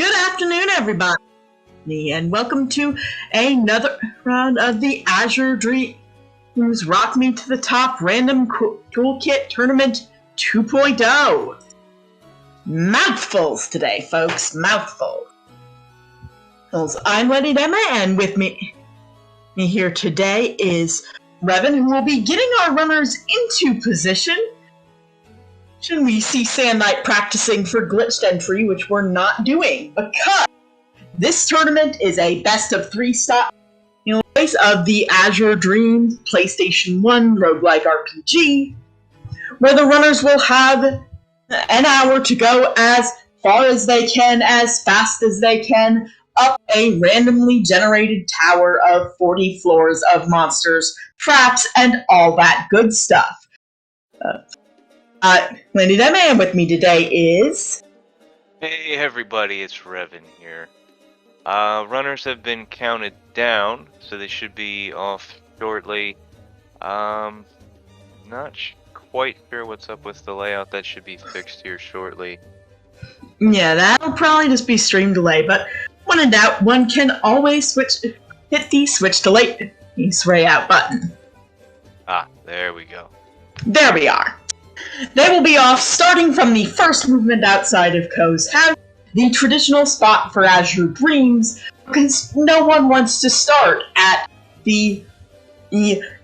Good afternoon, everybody, and welcome to another round of the Azure Dreams Rock Me to the Top Random Toolkit Tournament 2.0. Mouthfuls today, folks, mouthfuls. I'm Lady Emma, and with me here today is Revan, who will be getting our runners into position. We see Sand Knight practicing for glitched entry, which we're not doing because this tournament is a best-of-3 style place of the Azure Dreams PlayStation 1 roguelike RPG, where the runners will have an hour to go as far as they can, as fast as they can, up a randomly generated tower of 40 floors of monsters, traps, and all that good stuff. Lady Demme, and with me today is... Hey everybody, it's Revan here. Runners have been counted down, so they should be off shortly. Not quite sure what's up with the layout. That should be fixed here shortly. Yeah, that'll probably just be stream delay, but when in doubt, one can always hit the switch to layout button. Ah, there we go. There we are. They will be off starting from the first movement outside of Ko's house, the traditional spot for Azure Dreams, because no one wants to start at the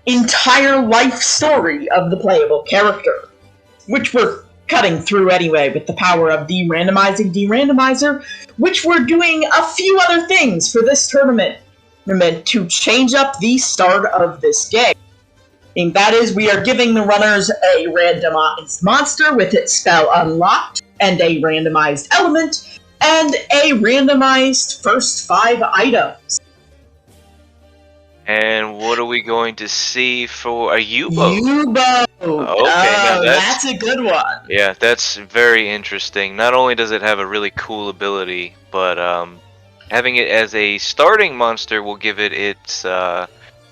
entire life story of the playable character, which we're cutting through anyway with the power of the randomizing derandomizer, which we're doing a few other things for this tournament to change up the start of this game. And that is, we are giving the runners a randomized monster with its spell unlocked, and a randomized element, and a randomized first 5 items. And what are we going to see for a U-boat? U-boat! Okay, that's a good one. Yeah, that's very interesting. Not only does it have a really cool ability, but having it as a starting monster will give it its...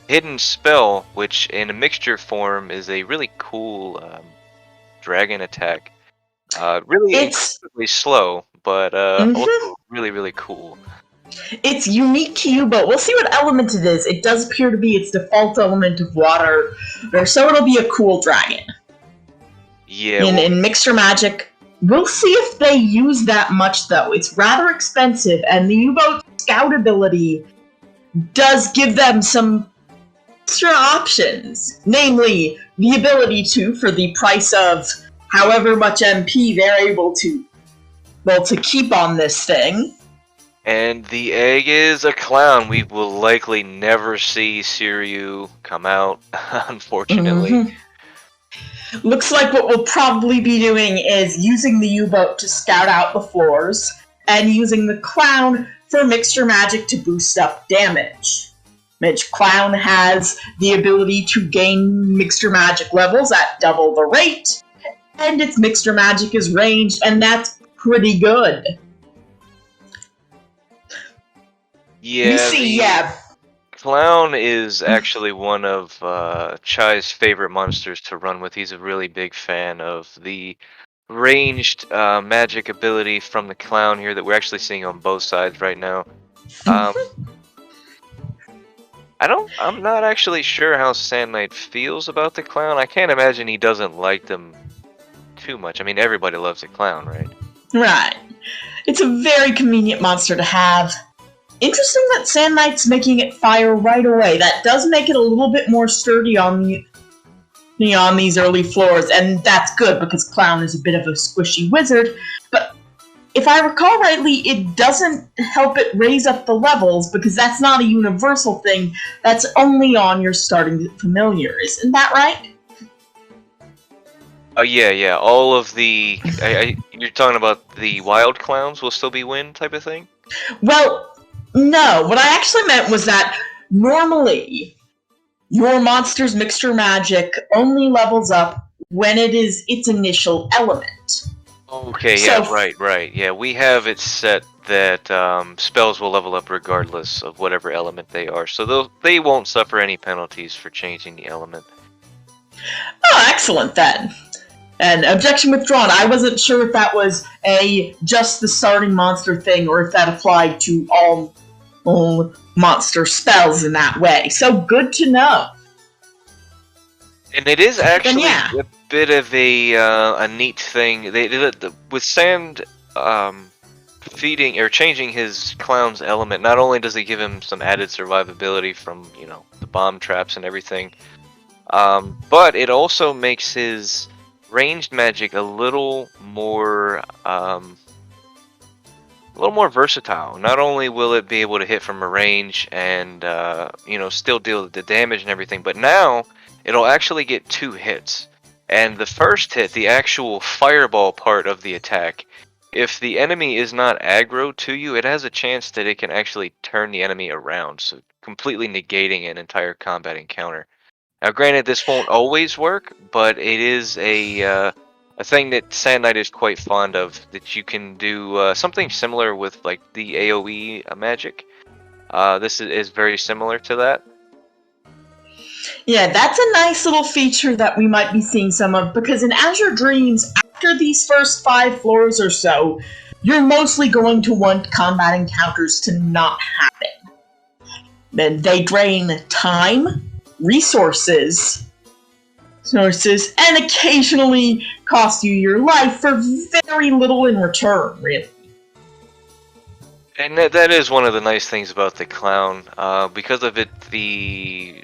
hidden spell, which in a mixture form is a really cool dragon attack. Really incredibly slow, but also really, really cool. It's unique to you, but we'll see what element it is. It does appear to be its default element of water, so it'll be a cool dragon. Yeah. In Mixture Magic, we'll see if they use that much, though. It's rather expensive, and the U-boat scout ability does give them some extra options, namely the ability to, for the price of however much MP they're able to, to keep on this thing. And the egg is a clown. We will likely never see Siryu come out, unfortunately. Looks like what we'll probably be doing is using the U-boat to scout out the floors, and using the clown for Mixture Magic to boost up damage. Clown has the ability to gain Mixture Magic levels at double the rate, and its Mixture Magic is ranged, and that's pretty good. Yeah, Clown is actually one of Chai's favorite monsters to run with. He's a really big fan of the ranged magic ability from the Clown here that we're actually seeing on both sides right now. I'm not actually sure how Sand Knight feels about the Clown. I can't imagine he doesn't like them too much. I mean, everybody loves a Clown, right? Right. It's a very convenient monster to have. Interesting that Sand Knight's making it fire right away. That does make it a little bit more sturdy on these early floors, and that's good because Clown is a bit of a squishy wizard, but if I recall rightly, it doesn't help it raise up the levels, because that's not a universal thing. That's only on your starting familiar. Isn't that right? Yeah. All of the... you're talking about the wild clowns will still be win type of thing? Well, no. What I actually meant was that normally your monster's Mixture Magic only levels up when it is its initial element. Okay, yeah, right. Yeah, we have it set that spells will level up regardless of whatever element they are, so they won't suffer any penalties for changing the element. Oh, excellent then. And objection withdrawn. I wasn't sure if that was just the starting monster thing or if that applied to all monster spells in that way. So good to know. And it is actually yeah. a bit of a neat thing. They did it with Sand feeding or changing his clown's element. Not only does it give him some added survivability from the bomb traps and everything, but it also makes his ranged magic a little more versatile. Not only will it be able to hit from a range and still deal the damage and everything, but now it'll actually get 2 hits. And the first hit, the actual fireball part of the attack, if the enemy is not aggro to you, it has a chance that it can actually turn the enemy around, so completely negating an entire combat encounter. Now, granted, this won't always work, but it is a thing that Sand Knight is quite fond of. That you can do something similar with like the AOE magic. This is very similar to that. Yeah, that's a nice little feature that we might be seeing some of, because in Azure Dreams, after these first 5 floors or so, you're mostly going to want combat encounters to not happen. Then they drain time, resources, and occasionally cost you your life for very little in return, really. And that is one of the nice things about the clown, because of it, the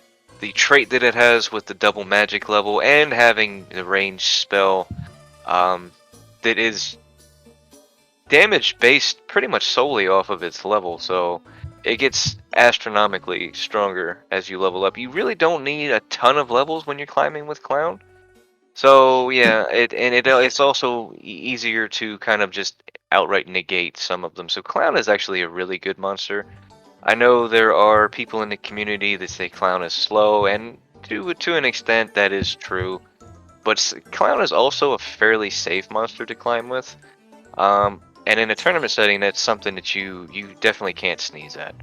trait that it has with the double magic level and having the ranged spell that is damage based pretty much solely off of its level, so it gets astronomically stronger as you level up. You really don't need a ton of levels when you're climbing with clown. So yeah, it's also easier to kind of just outright negate some of them. So clown is actually a really good monster. I know there are people in the community that say clown is slow, and to an extent that is true. But clown is also a fairly safe monster to climb with. And in a tournament setting, that's something that you definitely can't sneeze at.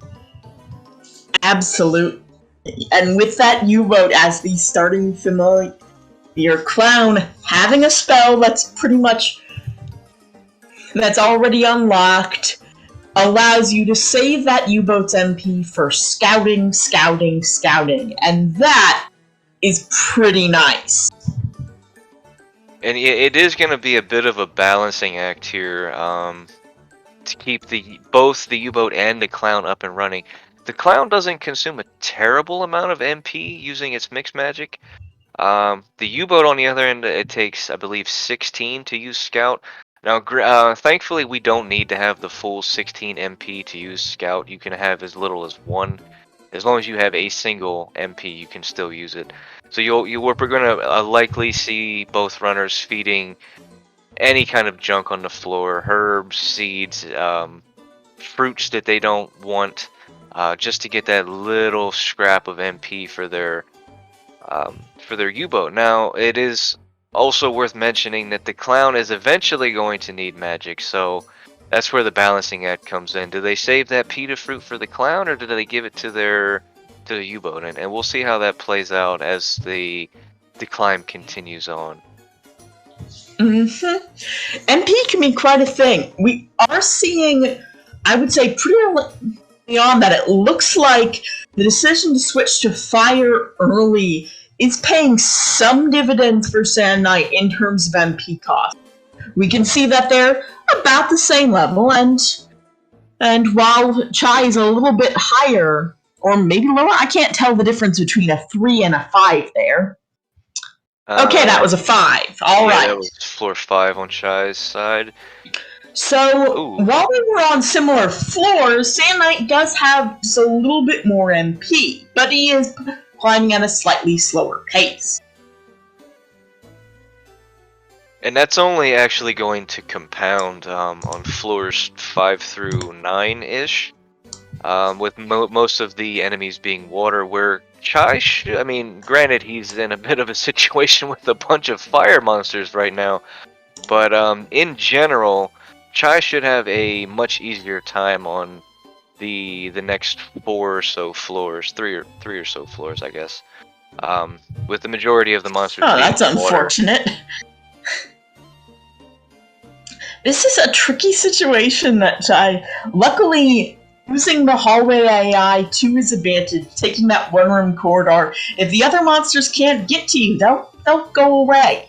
Absolute. And with that U-boat as the starting familiar clown, having a spell that's already unlocked allows you to save that U-boat's MP for scouting, and that is pretty nice. And it is going to be a bit of a balancing act here to keep both the U-boat and the clown up and running. The clown doesn't consume a terrible amount of MP using its mixed magic. The U-boat, on the other end, it takes, I believe, 16 to use Scout. Now, thankfully, we don't need to have the full 16 MP to use Scout. You can have as little as 1. As long as you have a single MP, you can still use it. So we're going to likely see both runners feeding any kind of junk on the floor, herbs, seeds, fruits that they don't want, just to get that little scrap of MP for their U-boat. Now, it is also worth mentioning that the clown is eventually going to need magic, so that's where the balancing act comes in. Do they save that pita fruit for the clown, or do they give it to the U-boat? And we'll see how that plays out as the climb continues on. MP can be quite a thing. We are seeing, I would say, pretty early on that it looks like the decision to switch to fire early is paying some dividends for Sand Knight in terms of MP cost. We can see that they're about the same level, and while czaj is a little bit higher, or maybe lower, I can't tell the difference between a 3 and a 5 there. Okay, that was a 5. All right. That was floor 5 on czaj's side. So, while we were on similar floors, Sand Knight does have just a little bit more MP, but he is climbing at a slightly slower pace. And that's only actually going to compound on floors 5 through 9-ish, with most of the enemies being water, where czaj, I mean, granted, he's in a bit of a situation with a bunch of fire monsters right now, but in general, czaj should have a much easier time on the next 4 or so floors, 3 or so floors, I guess, with the majority of the monsters being that's water. unfortunate. This is a tricky situation that luckily, using the hallway AI to his advantage, taking that one-room corridor, if the other monsters can't get to you, they'll go away.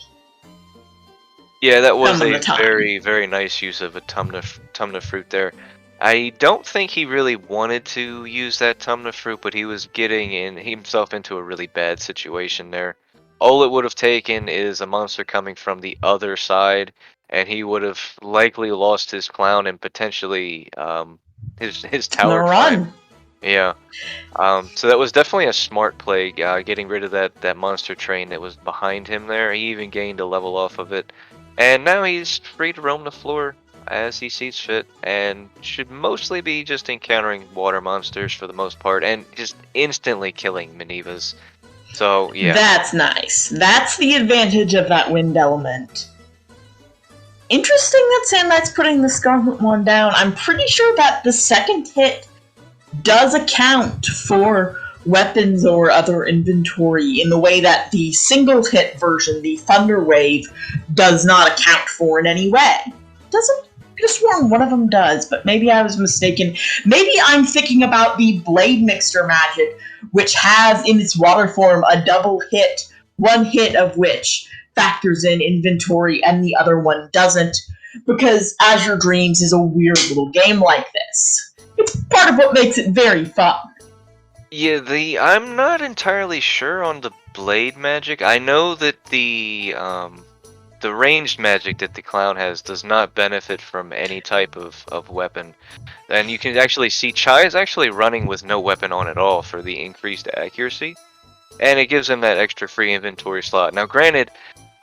Yeah, that was Some of a the time. very, very nice use of a Tumna fruit there. I don't think he really wanted to use that Tumna fruit, but he was getting himself into a really bad situation there. All it would have taken is a monster coming from the other side, and he would have likely lost his clown and potentially his It's gonna tower climb. run. Yeah. So that was definitely a smart play, getting rid of that monster train that was behind him there. He even gained a level off of it. And now he's free to roam the floor as he sees fit, and should mostly be just encountering water monsters for the most part, and just instantly killing Manivas. So, yeah. That's nice. That's the advantage of that wind element. Interesting that Sandlight's putting the Scarlet one down. I'm pretty sure that the second hit does account for weapons or other inventory in the way that the single hit version, the Thunder Wave, does not account for in any way. Doesn't? I could have sworn one of them does, but maybe I was mistaken. Maybe I'm thinking about the Blade Mixture magic, which has in its water form a double hit, one hit of which factors in inventory and the other one doesn't, because Azure Dreams is a weird little game like this. It's part of what makes it very fun. Yeah, I'm not entirely sure on the blade magic. I know that the ranged magic that the clown has does not benefit from any type of weapon. And you can actually see Chai is actually running with no weapon on at all for the increased accuracy. And it gives him that extra free inventory slot. Now granted,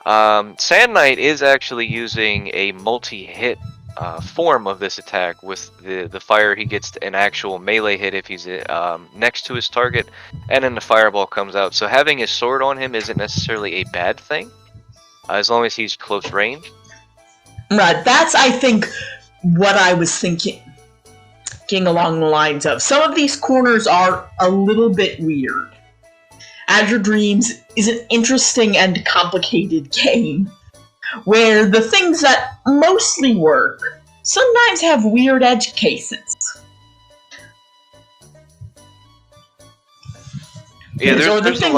Sand Knight is actually using a multi-hit form of this attack. With the fire, he gets an actual melee hit if he's next to his target, and then the fireball comes out. So having his sword on him isn't necessarily a bad thing, as long as he's close range. Right, that's, I think, what I was thinking along the lines of. Some of these corners are a little bit weird. Azure Dreams is an interesting and complicated game, where the things that mostly work sometimes have weird edge cases. Yeah, there's a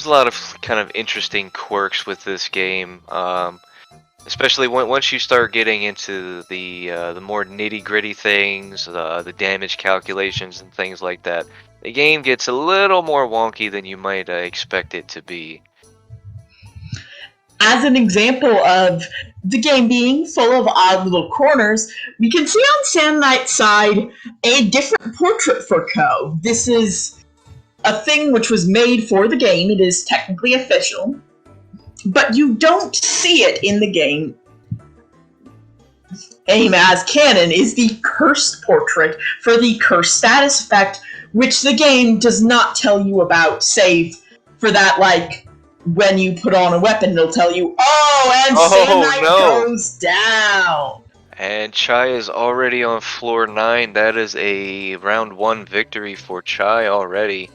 lot of kind of interesting quirks with this game. Especially once you start getting into the more nitty-gritty things, the damage calculations and things like that, the game gets a little more wonky than you might expect it to be. As an example of the game being full of odd little corners, we can see on Sand Knight's side a different portrait for Ko. This is a thing which was made for the game. It is technically official, but you don't see it in the game. Aim as canon is the cursed portrait for the cursed status effect, which the game does not tell you about, save for that, like, when you put on a weapon, it'll tell you, and Sand Knight goes down. And Chai is already on floor 9. That is a round 1 victory for Chai already.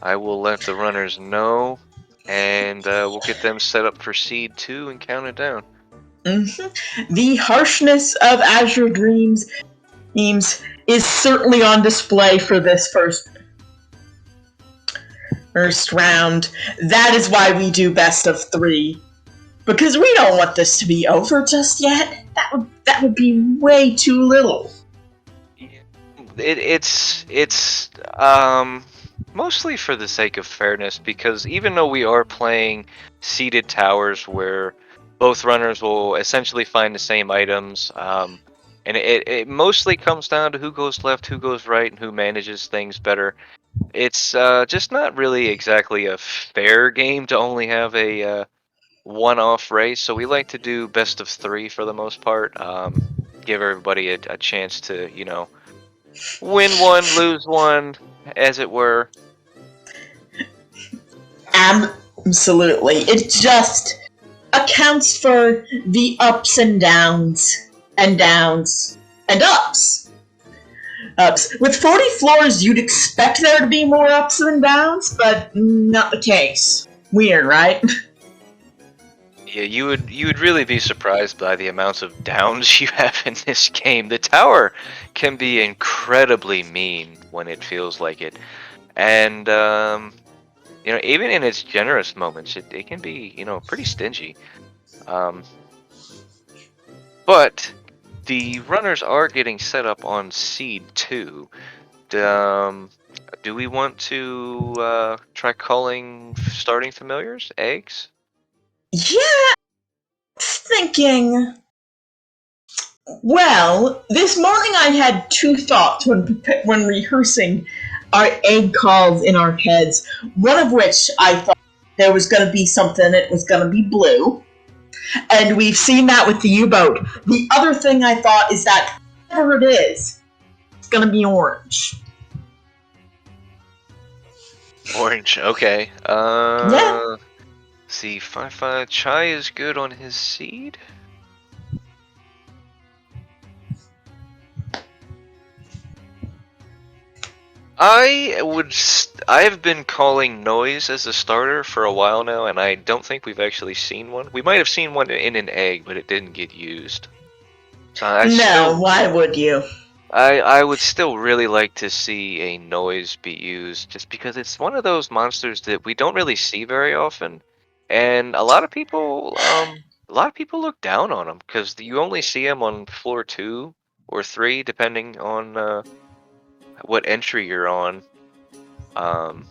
I will let the runners know, and we'll get them set up for Seed 2 and count it down. Mm-hmm. The harshness of Azure Dreams is certainly on display for this first round. That is why we do best of 3. Because we don't want this to be over just yet. That would be way too little. It's mostly for the sake of fairness, because even though we are playing seeded towers where both runners will essentially find the same items, and it mostly comes down to who goes left, who goes right, and who manages things better. It's just not really exactly a fair game to only have a one-off race, so we like to do best of 3 for the most part. Give everybody a chance to, win one, lose one, as it were. Absolutely. It just accounts for the ups and downs, and downs, and ups. With 40 floors, you'd expect there to be more ups than downs, but not the case. Weird, right? Yeah, you would really be surprised by the amounts of downs you have in this game. The tower can be incredibly mean when it feels like it, and even in its generous moments, it can be pretty stingy. Um, but the runners are getting set up on seed 2. Um, do we want to try calling starting familiars eggs? Yeah, thinking. Well, this morning I had two thoughts when rehearsing our egg calls in our heads. One of which I thought there was going to be something, it was going to be blue. And we've seen that with the U-boat. The other thing I thought is that whatever it is, it's going to be orange. Orange, okay. Yeah. See, 5-5. Chai is good on his seed. I've been calling noise as a starter for a while now, and I don't think we've actually seen one. We might have seen one in an egg, but it didn't get used. So Why would you? I would still really like to see a noise be used, just because it's one of those monsters that we don't really see very often, and a lot of people look down on them because you only see them on floor 2 or 3, depending on what entry you're on. And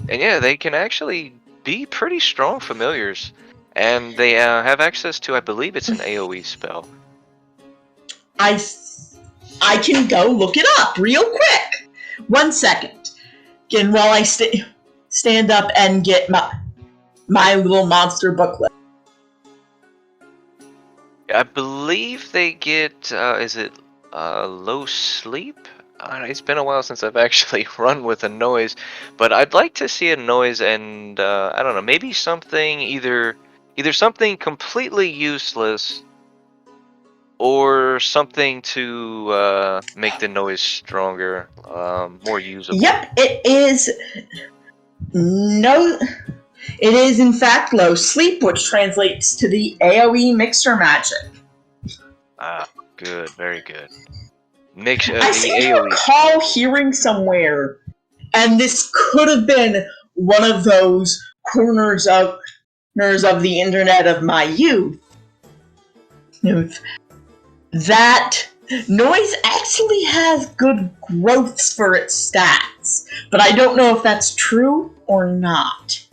yeah, they can actually be pretty strong familiars, and they have access to, I believe it's an AoE spell. I can go look it up real quick. 1 second. Again, while I stand up and get my little monster booklet. I believe they get, is it low sleep? It's been a while since I've actually run with a noise, but I'd like to see a noise and, I don't know, maybe something either something completely useless or something to make the noise stronger, more usable. Yep, it is no. It is in fact low sleep, which translates to the AoE mixer magic. Ah, good, very good. I The seem to AoE spell. recall hearing somewhere, and this could have been one of those corners of the internet of my youth, that noise actually has good growths for its stats, but I don't know if that's true or not.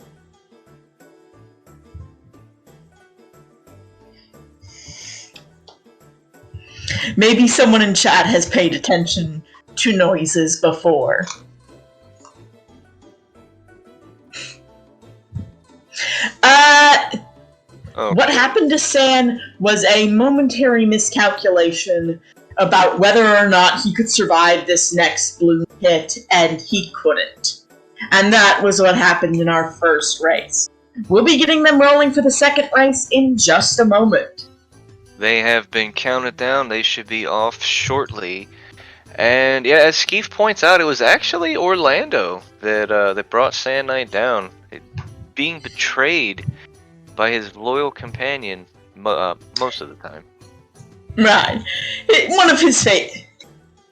Maybe someone in chat has paid attention to noises before. What happened to San was a momentary miscalculation about whether or not he could survive this next bloom hit, and he couldn't. And that was what happened in our first race. We'll be getting them rolling for the second race in just a moment. They have been counted down. They should be off shortly. And yeah, as Skeef points out, it was actually Orlando that brought Sand Knight down, being betrayed by his loyal companion most of the time. Right. One of his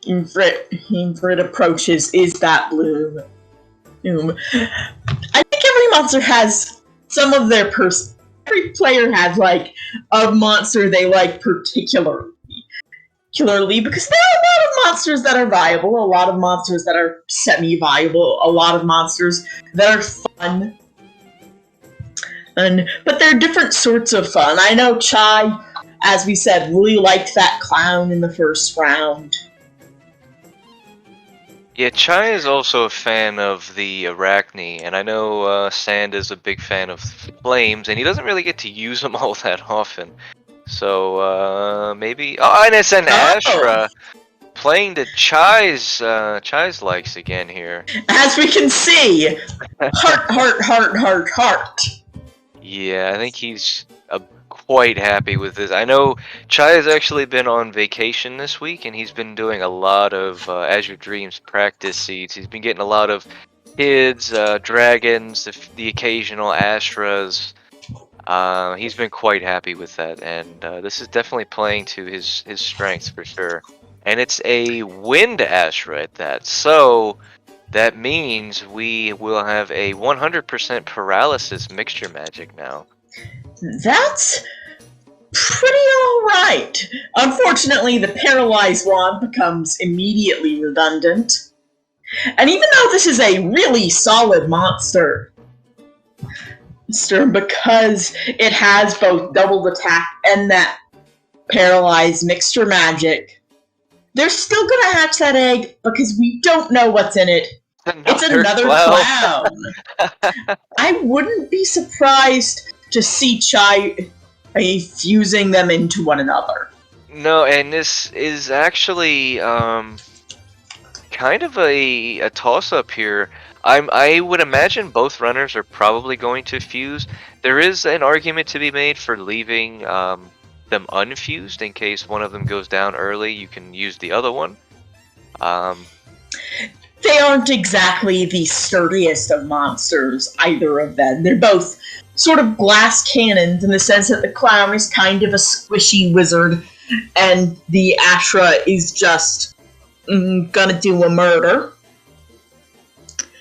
favorite approaches is that bloom. I think every monster has some of their every player has like a monster they like particularly, because there are a lot of monsters that are viable, a lot of monsters that are semi-viable, a lot of monsters that are fun. But they're different sorts of fun. I know Chai, as we said, really liked that clown in the first round. Yeah, Chai is also a fan of the Arachne, and I know Sand is a big fan of Flames, and he doesn't really get to use them all that often. So maybe. Oh, and it's an Astra playing to Chai's likes again here. As we can see, heart. Yeah, I think he's quite happy with this. I know Chai has actually been on vacation this week, and he's been doing a lot of Azure Dreams practice seeds. He's been getting a lot of kids, dragons, the occasional Astras. He's been quite happy with that, and this is definitely playing to his strengths for sure. And it's a wind Astra at that, so that means we will have a 100% paralysis mixture magic now. That's pretty alright. Unfortunately, the paralyzed wand becomes immediately redundant. And even though this is a really solid monster, because it has both doubled attack and that paralyzed mixture magic, they're still gonna hatch that egg because we don't know what's in it. It's another clown. I wouldn't be surprised to see Chai fusing them into one another. No, and this is actually kind of a toss-up here. I would imagine both runners are probably going to fuse. There is an argument to be made for leaving them unfused in case one of them goes down early. You can use the other one. They aren't exactly the sturdiest of monsters, either of them. They're both sort of glass cannons in the sense that the clown is kind of a squishy wizard, and the Astra is just gonna do a murder.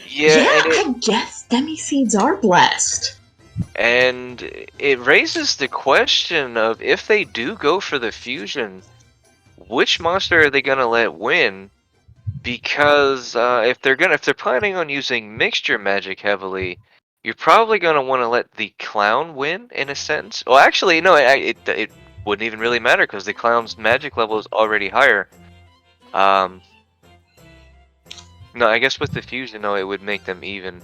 Yeah, I guess demi-seeds are blessed. And it raises the question of if they do go for the fusion, which monster are they gonna let win? Because if they're planning on using mixture magic heavily, you're probably gonna want to let the clown win in a sense. Well, actually, no, it wouldn't even really matter because the clown's magic level is already higher. No, I guess with the fusion, no, it would make them even.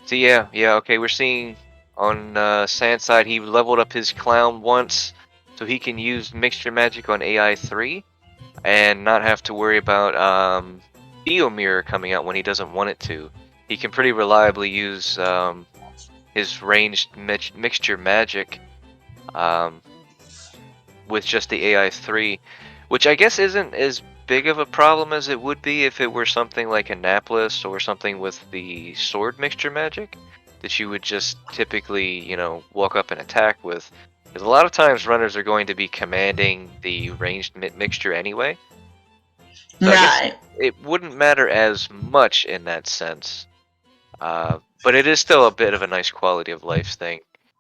So yeah, okay, we're seeing on Sand's side, he leveled up his clown once, so he can use mixture magic on AI 3, and not have to worry about Mirror coming out when he doesn't want it to. He can pretty reliably use his ranged mixture magic with just the AI 3, which I guess isn't as big of a problem as it would be if it were something like Annapolis or something with the sword mixture magic that you would just typically, you know, walk up and attack with. Because a lot of times runners are going to be commanding the ranged mixture anyway. So I guess it wouldn't matter as much in that sense. But it is still a bit of a nice quality of life thing.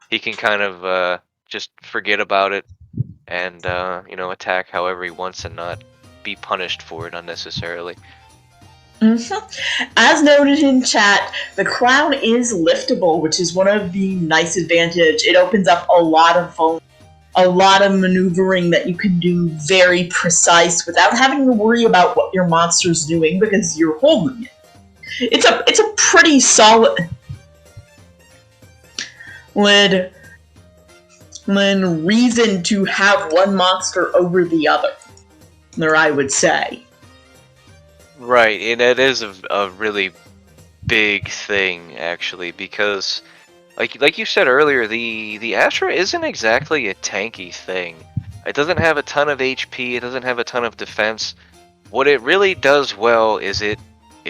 He can kind of just forget about it and, you know, attack however he wants and not be punished for it unnecessarily. As noted in chat, the clown is liftable, which is one of the nice advantage. It opens up a lot of maneuvering that you can do very precise without having to worry about what your monster's doing because you're holding it. It's a pretty solid reason to have one monster over the other, or I would say. Right, and that is a really big thing actually, because like you said earlier, the Astra isn't exactly a tanky thing. It doesn't have a ton of HP, it doesn't have a ton of defense. What it really does well is it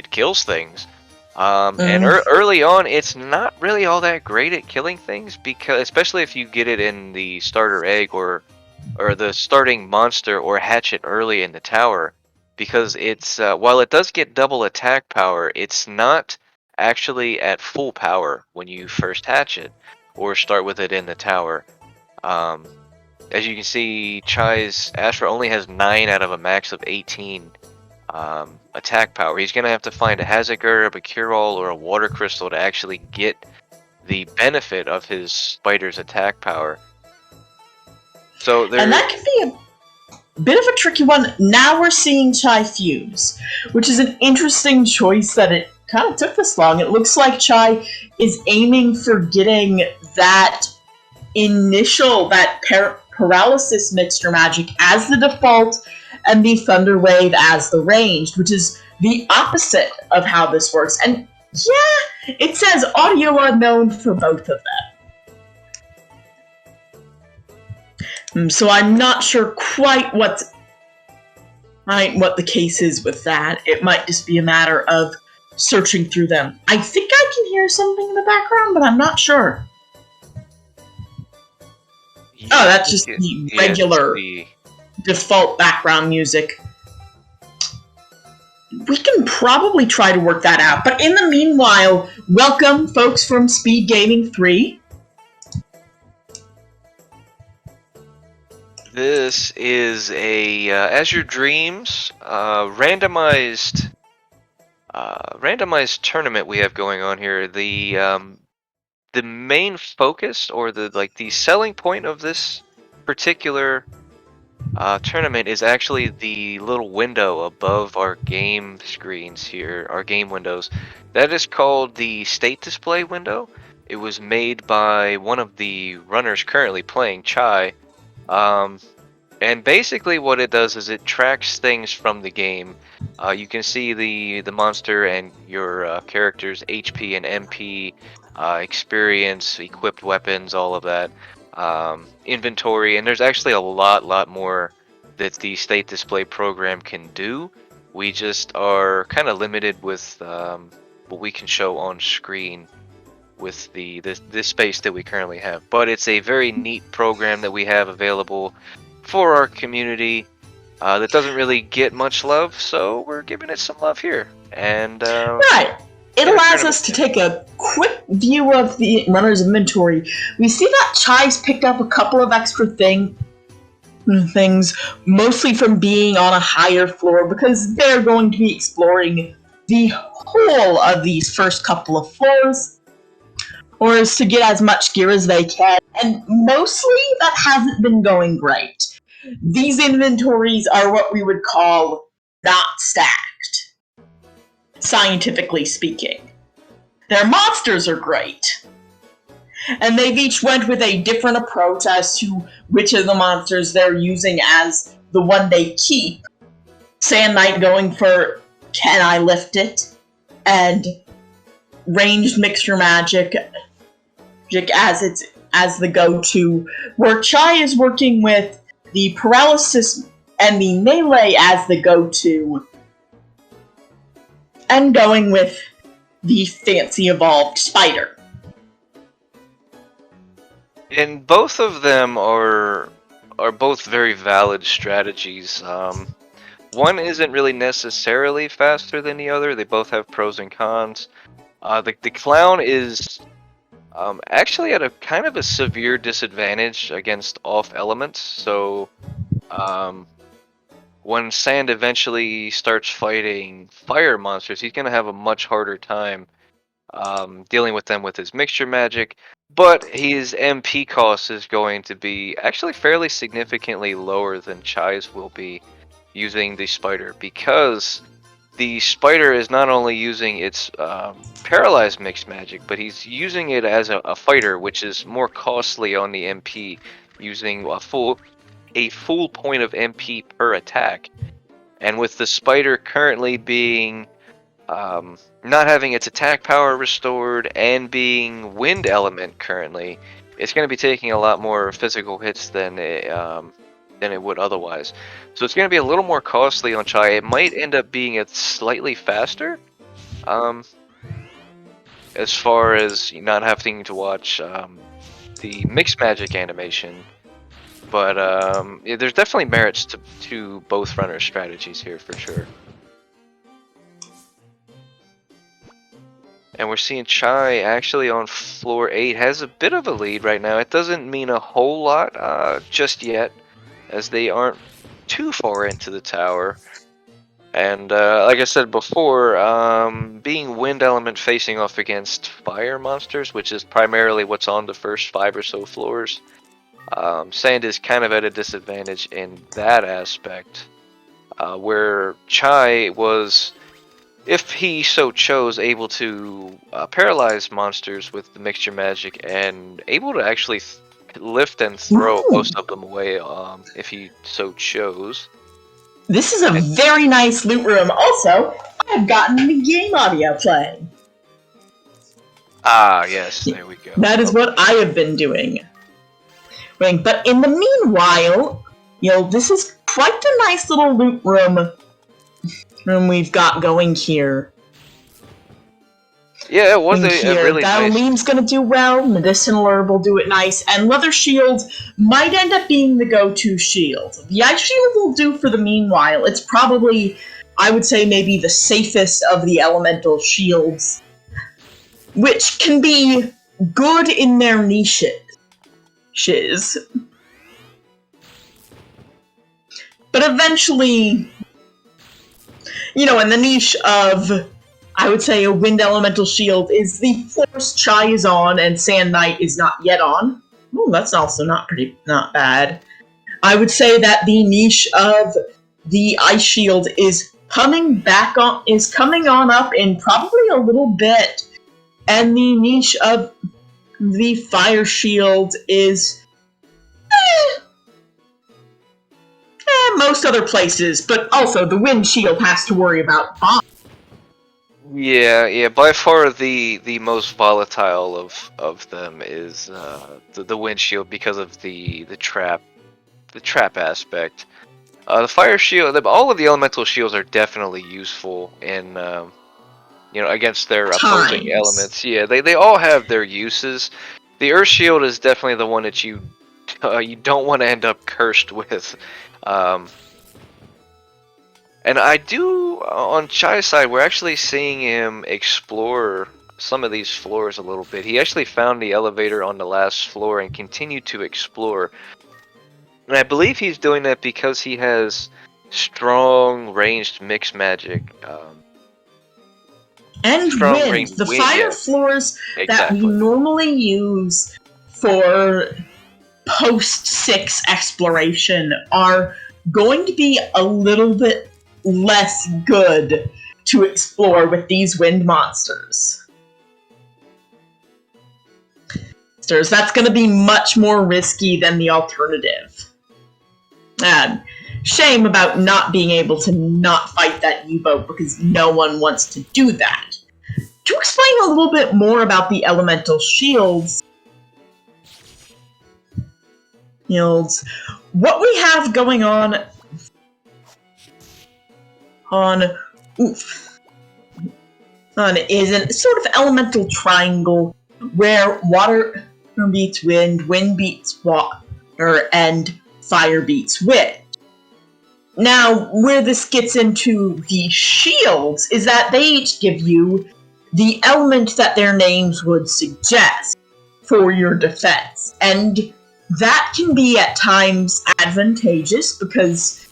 kills things. And early on, it's not really all that great at killing things, because especially if you get it in the starter egg or the starting monster or hatch it early in the tower, because it's while it does get double attack power, it's not actually at full power when you first hatch it or start with it in the tower. As you can see, Chai's Astra only has 9 out of a max of 18 attack power. He's gonna have to find a Hazard Herb, a Cure-All, or a Water Crystal to actually get the benefit of his spider's attack power. So and that can be a bit of a tricky one. Now we're seeing Chai fuse, which is an interesting choice that it kind of took this long. It looks like Chai is aiming for getting that initial, paralysis mixture magic as the default and the Thunder Wave as the ranged, which is the opposite of how this works. And yeah, it says audio unknown for both of them. So I'm not sure quite what the case is with that. It might just be a matter of searching through them. I think I can hear something in the background, but I'm not sure. Yeah, Oh, I that's think just the yeah, it's regular the default background music. We can probably try to work that out. But in the meanwhile, welcome folks from SpeedGaming 3. This is a Azure Dreams randomized tournament we have going on here. The main focus or the selling point of this particular tournament is actually the little window above our game screens here, our game windows. That is called the state display window. It was made by one of the runners currently playing, Chai. And basically what it does is it tracks things from the game. You can see the monster and your character's HP and MP, experience, equipped weapons, all of that, inventory, and there's actually a lot more that the state display program can do. We just are kind of limited with what we can show on screen with this space that we currently have. But it's a very neat program that we have available for our community that doesn't really get much love, so we're giving it some love here. And Right. It allows us to take a quick view of the runner's inventory. We see that Chai's picked up a couple of extra things, mostly from being on a higher floor, because they're going to be exploring the whole of these first couple of floors, or is to get as much gear as they can, and mostly that hasn't been going great. These inventories are what we would call not stacked, scientifically speaking. Their monsters are great, and they've each went with a different approach as to which of the monsters they're using as the one they keep. Sand Knight going for Can I Lift It, and Ranged Mixture Magic as the go-to, where Chai is working with the Paralysis and the Melee as the go-to, and going with the fancy evolved Spider. And both of them are both very valid strategies. One isn't really necessarily faster than the other. They both have pros and cons. The clown is actually at a kind of a severe disadvantage against off elements. So when Sand eventually starts fighting fire monsters, he's going to have a much harder time dealing with them with his mixture magic. But his MP cost is going to be actually fairly significantly lower than Chai's will be using the spider, because the spider is not only using its paralyzed mixed magic, but he's using it as a fighter, which is more costly on the MP, using a full point of MP per attack. And with the spider currently being not having its attack power restored and being wind element currently, it's going to be taking a lot more physical hits than it would otherwise. So it's going to be a little more costly on Chai. It might end up being slightly faster, as far as not having to watch the mixed magic animation. But yeah, there's definitely merits to both runner strategies here for sure. And we're seeing Chai actually on floor 8 has a bit of a lead right now. It doesn't mean a whole lot just yet, as they aren't too far into the tower. And like I said before, being wind element facing off against fire monsters, which is primarily what's on the first 5 or so floors, Sand is kind of at a disadvantage in that aspect, where Chai was, if he so chose, able to paralyze monsters with the mixture magic and able to actually lift and throw most of them away if he so chose. This is a very nice loot room. Also, I've gotten the game audio playing. Ah, yes, there we go. That is what I have been doing. But in the meanwhile, this is quite a nice little loot room we've got going here. Yeah, it was In a here, really nice. Galloween's gonna do well, Medicinal Herb will do it nice, and Leather Shield might end up being the go-to shield. The Ice Shield will do for the meanwhile. It's probably, I would say, maybe the safest of the elemental shields, which can be good in their niches. But eventually, in the niche of, I would say, a wind elemental shield is the Forest Chai is on and Sand Knight is not yet on. Oh, that's also not bad. I would say that the niche of the Ice Shield is coming on up in probably a little bit, and the niche of the Fire Shield is most other places, but also the Wind Shield has to worry about bombs. Yeah. By far the most volatile of them is the windshield because of the trap aspect. The fire shield, all of the elemental shields are definitely useful in against their opposing elements. Yeah, they all have their uses. The earth shield is definitely the one that you don't want to end up cursed with. And I do, on Chai's side, we're actually seeing him explore some of these floors a little bit. He actually found the elevator on the last floor and continued to explore. And I believe he's doing that because he has strong ranged mixed magic. And Strong wind. ranged The wind, fire yeah, floors that we exactly. normally use for post 6 exploration are going to be a little bit less good to explore with these wind monsters. That's going to be much more risky than the alternative. And shame about not being able to not fight that U-boat because no one wants to do that. To explain a little bit more about the elemental shields, what we have going on is a sort of elemental triangle where water beats wind beats water, and fire beats wind. Now, where this gets into the shields is that they each give you the element that their names would suggest for your defense. And that can be at times advantageous because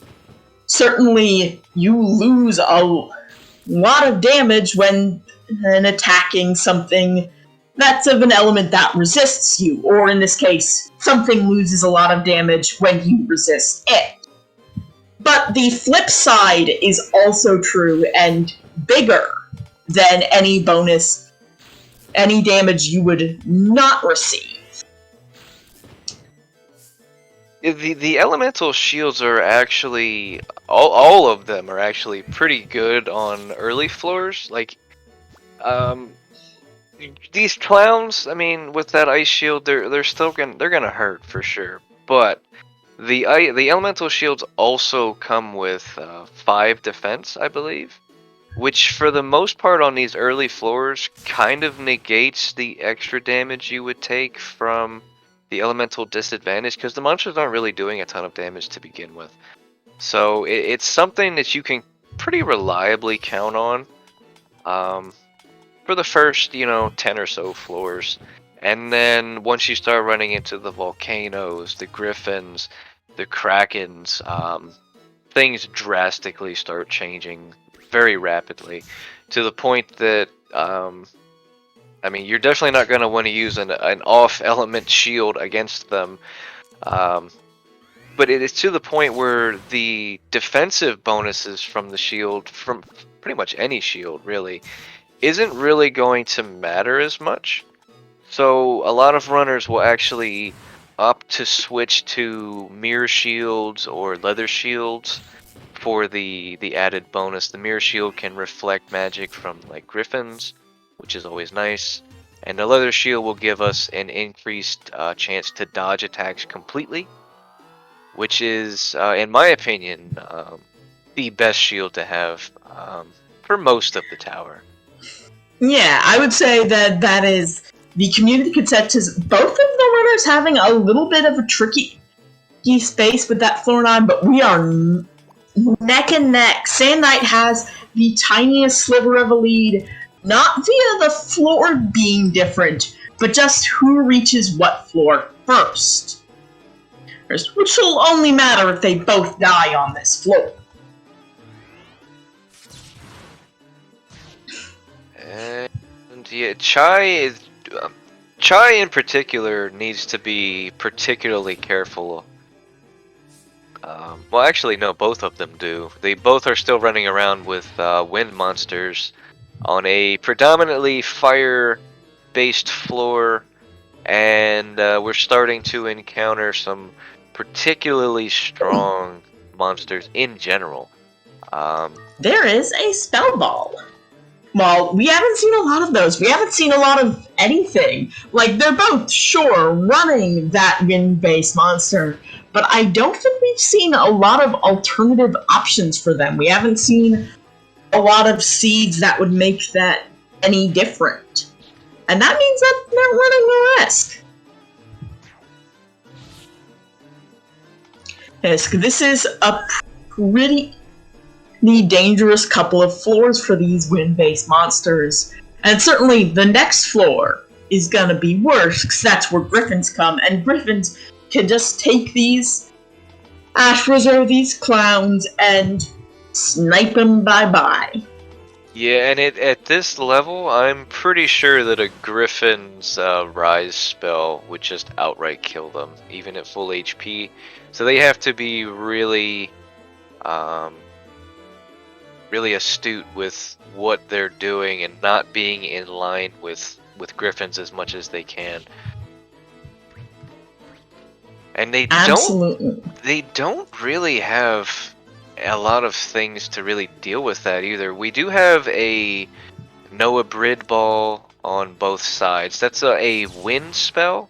certainly you lose a lot of damage when attacking something that's of an element that resists you, or in this case, something loses a lot of damage when you resist it. But the flip side is also true and bigger than any damage you would not receive. The elemental shields are actually all of them are actually pretty good on early floors. Like, these clowns, I mean, with that ice shield, they're still gonna hurt for sure. But the elemental shields also come with 5 defense, I believe, which for the most part on these early floors kind of negates the extra damage you would take from the elemental disadvantage, because the monsters aren't really doing a ton of damage to begin with. So it's something that you can pretty reliably count on for the first, 10 or so floors. And then once you start running into the volcanoes, the griffins, the krakens, things drastically start changing very rapidly, to the point that you're definitely not going to want to use an off element shield against them. But it is to the point where the defensive bonuses from the shield, from pretty much any shield really, isn't really going to matter as much. So a lot of runners will actually opt to switch to mirror shields or leather shields for the added bonus. The mirror shield can reflect magic from like griffins, which is always nice, and the leather shield will give us an increased chance to dodge attacks completely, which is, in my opinion, the best shield to have for most of the tower. Yeah, I would say that is the community consensus. Both of the runners having a little bit of a tricky space with that floor 9, but we are neck and neck. Sand Knight has the tiniest sliver of a lead, not via the floor being different, but just who reaches what floor first. Which will only matter if they both die on this floor. And yeah, Chai in particular needs to be particularly careful. Well, actually, no, both of them do. They both are still running around with wind monsters on a predominantly fire-based floor, and we're starting to encounter some particularly strong monsters in general. There is a spell ball. Well, we haven't seen a lot of those. We haven't seen a lot of anything. Like, they're both, sure, running that wind-based monster, but I don't think we've seen a lot of alternative options for them. We haven't seen a lot of seeds that would make that any different. And that means that they're running a risk. Yes, this is a pretty dangerous couple of floors for these wind-based monsters. And certainly the next floor is gonna be worse, because that's where griffins come, and griffins can just take these Ashras or these clowns and snipe them bye-bye. Yeah, and at this level, I'm pretty sure that a Griffin's Rise spell would just outright kill them, even at full HP. So they have to be really, really astute with what they're doing and not being in line with Griffins as much as they can. And they don't really have a lot of things to really deal with that either. We do have a Noah Brid Ball on both sides. That's a wind spell,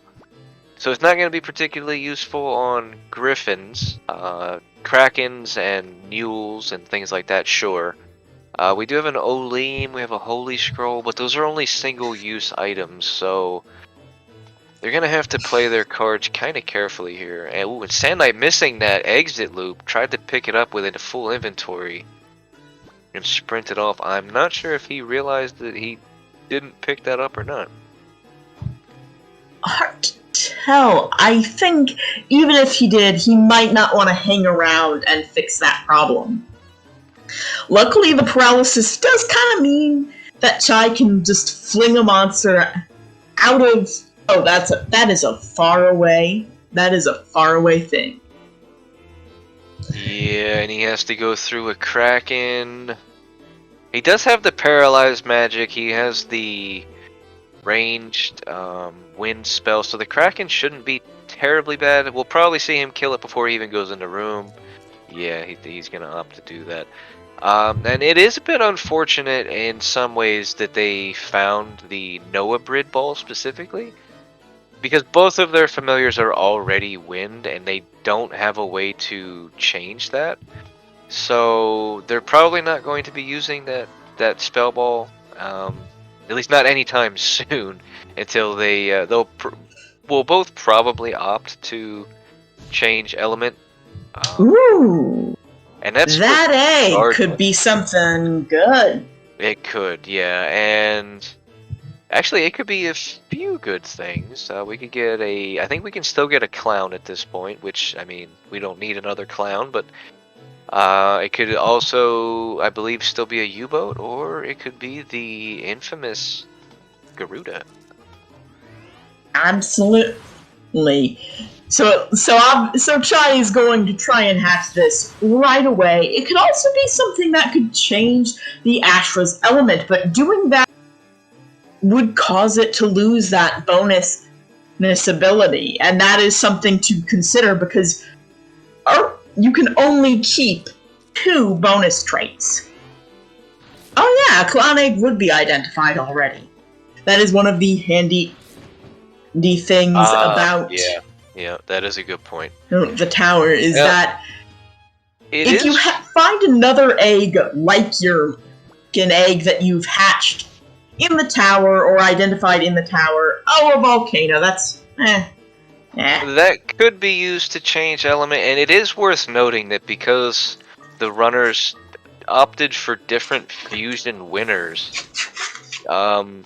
so it's not going to be particularly useful on Griffins, Krakens, and Mules, and things like that, sure. We do have an Olim, we have a Holy Scroll, but those are only single-use items, so they're going to have to play their cards kind of carefully here. And, ooh, and Sand Knight missing that exit loop, tried to pick it up within a full inventory and sprinted off. I'm not sure if he realized that he didn't pick that up or not. Hard to tell. I think even if he did, he might not want to hang around and fix that problem. Luckily, the paralysis does kind of mean that Chai can just fling a monster out of... Oh, that is a far away. That is a far away thing. Yeah, and he has to go through a Kraken. He does have the paralyzed magic. He has the ranged wind spell, so the Kraken shouldn't be terribly bad. We'll probably see him kill it before he even goes in the room. Yeah, he's gonna opt to do that. And it is a bit unfortunate in some ways that they found the Noah Brid Ball specifically, because both of their familiars are already wind and they don't have a way to change that. So they're probably not going to be using that spell ball, at least not anytime soon, until they'll both probably opt to change element. Ooh! And that's that egg could be something good. It could, yeah, and actually it could be a few good things. We could get I think we can still get a clown at this point, which, I mean, we don't need another clown, but it could also, I believe, still be a U-boat, or it could be the infamous Garuda. Absolutely. So Chai is going to try and hatch this right away. It could also be something that could change the Ashra's element, but doing that would cause it to lose that bonus ability, and that is something to consider because you can only keep 2 bonus traits. Oh yeah, a clown egg would be identified already. That is one of the handy things about... Yeah, that is a good point. The tower is that if you find another egg like an egg that you've hatched in the tower or identified in the tower. Oh, a volcano. That's That could be used to change element, and it is worth noting that because the runners opted for different fusion winners, the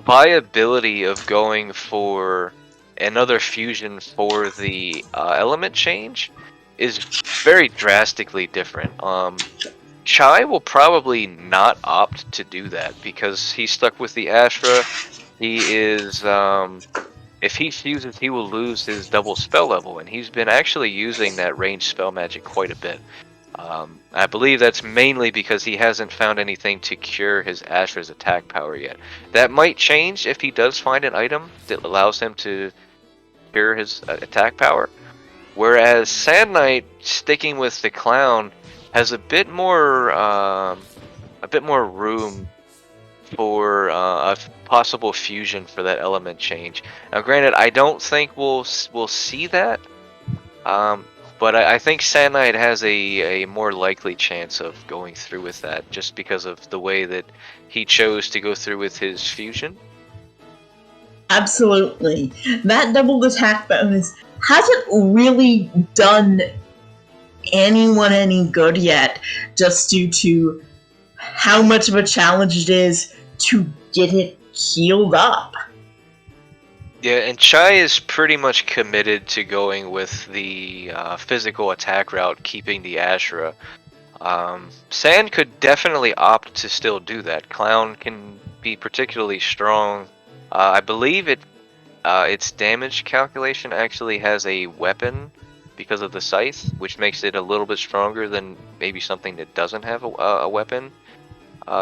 viability of going for another fusion for the element change is very drastically different. Chai will probably not opt to do that because he's stuck with the Astra. He is, if he fuses, he will lose his double spell level, and he's been actually using that ranged spell magic quite a bit. I believe that's mainly because he hasn't found anything to cure his Astra's attack power yet. That might change if he does find an item that allows him to cure his attack power. Whereas Sand Knight, sticking with the clown, has a bit more room for a possible fusion for that element change. Now, granted, I don't think we'll see that. But I think Sand Knight has a more likely chance of going through with that, just because of the way that he chose to go through with his fusion. Absolutely. That double attack bonus hasn't really done anyone any good yet, just due to how much of a challenge it is to get it healed up. Yeah, and Chai is pretty much committed to going with the physical attack route, keeping the Ashura. Sand could definitely opt to still do that. Clown can be particularly strong. I believe its damage calculation actually has a weapon because of the scythe, which makes it a little bit stronger than maybe something that doesn't have a weapon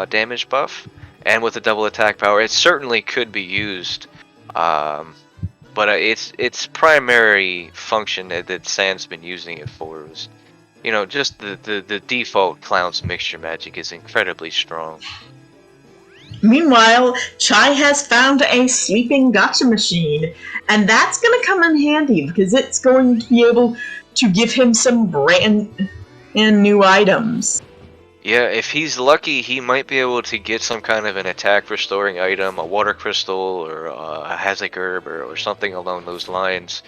damage buff. And with the double attack power, it certainly could be used. But its primary function that Sand's been using it for is, just the default Clown's mixture magic is incredibly strong. Meanwhile, Chai has found a sleeping gotcha machine, and that's going to come in handy because it's going to be able to give him some brand new items. Yeah, if he's lucky, he might be able to get some kind of an attack restoring item, a water crystal or a Hazak herb or something along those lines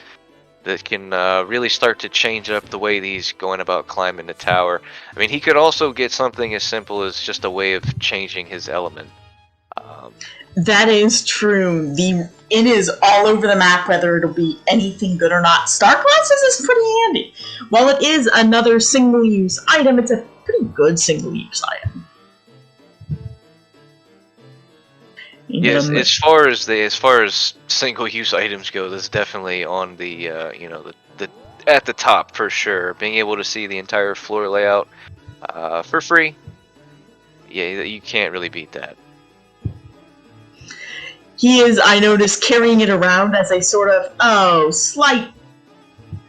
that can really start to change up the way he's going about climbing the tower. I mean, he could also get something as simple as just a way of changing his element. That is true. It is all over the map whether it'll be anything good or not. Star Glasses is pretty handy. While it is another single-use item, it's a pretty good single-use item. Yes, as far as single-use items go, that's definitely on the the at the top for sure. Being able to see the entire floor layout for free, yeah, you can't really beat that. He is, I noticed, carrying it around as a sort of, slight...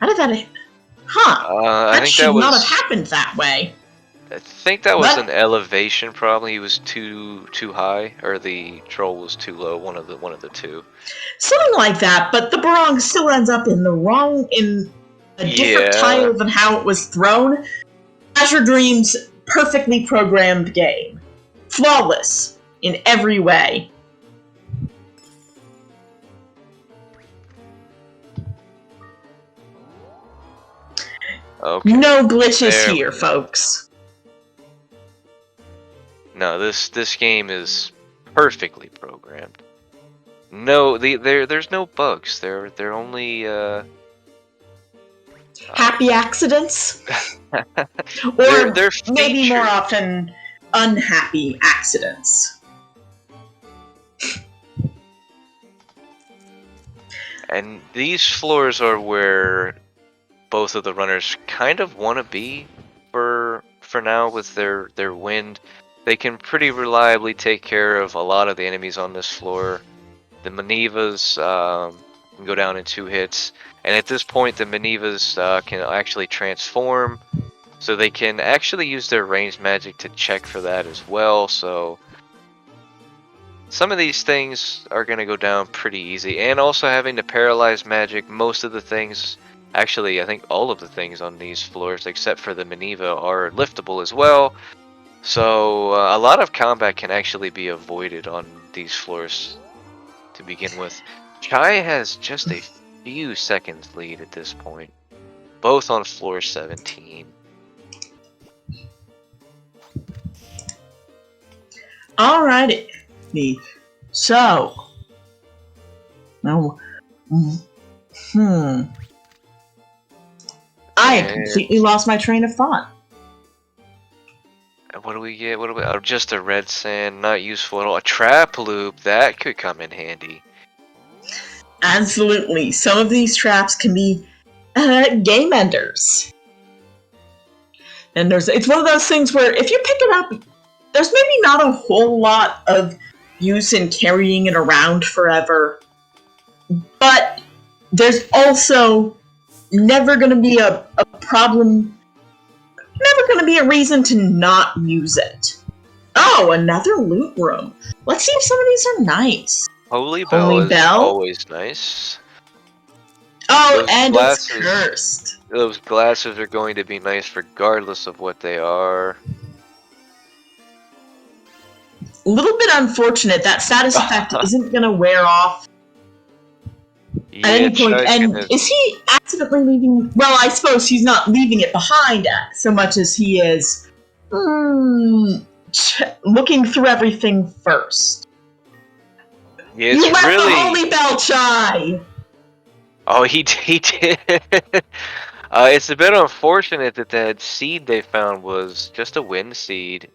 How did that... that should not have happened that way. I think that was an elevation problem. He was too high, or the troll was too low, one of the two. Something like that, but the barong still ends up in a different tile than how it was thrown. Azure Dream's perfectly programmed game. Flawless in every way. Okay. No glitches here, folks. No, this game is perfectly programmed. No, there's no bugs. They're only happy accidents, or they're maybe more often unhappy accidents. And these floors are where both of the runners kind of want to be for now with their wind. They can pretty reliably take care of a lot of the enemies on this floor. The Manivas can go down in 2 hits, and at this point the Manivas can actually transform, so they can actually use their ranged magic to check for that as well. So some of these things are going to go down pretty easy, and also having the paralyzed magic, most of the things, actually I think all of the things on these floors except for the Maniva are liftable as well. So a lot of combat can actually be avoided on these floors to begin with. Chai has just a few seconds lead at this point, both on floor 17. Alrighty. So, now, I had completely lost my train of thought. What do we get? What do we? Oh, just a red sand, not useful at all. A trap loop, that could come in handy. Absolutely. Some of these traps can be game enders. And it's one of those things where if you pick it up, there's maybe not a whole lot of use in carrying it around forever. But there's also never going to be a problem, never going to be a reason to not use it. Oh, another loot room. Let's see if some of these are nice. Holy Bell is always nice. Oh, those and glasses, it's cursed. Those glasses are going to be nice regardless of what they are. A little bit unfortunate that status effect isn't going to wear off at any point. And is he accidentally leaving? Well, I suppose he's not leaving it behind so much as he is looking through everything first. Yeah, you left the Holy Bell, Chai! Oh, he did. It's a bit unfortunate that that seed they found was just a wind seed.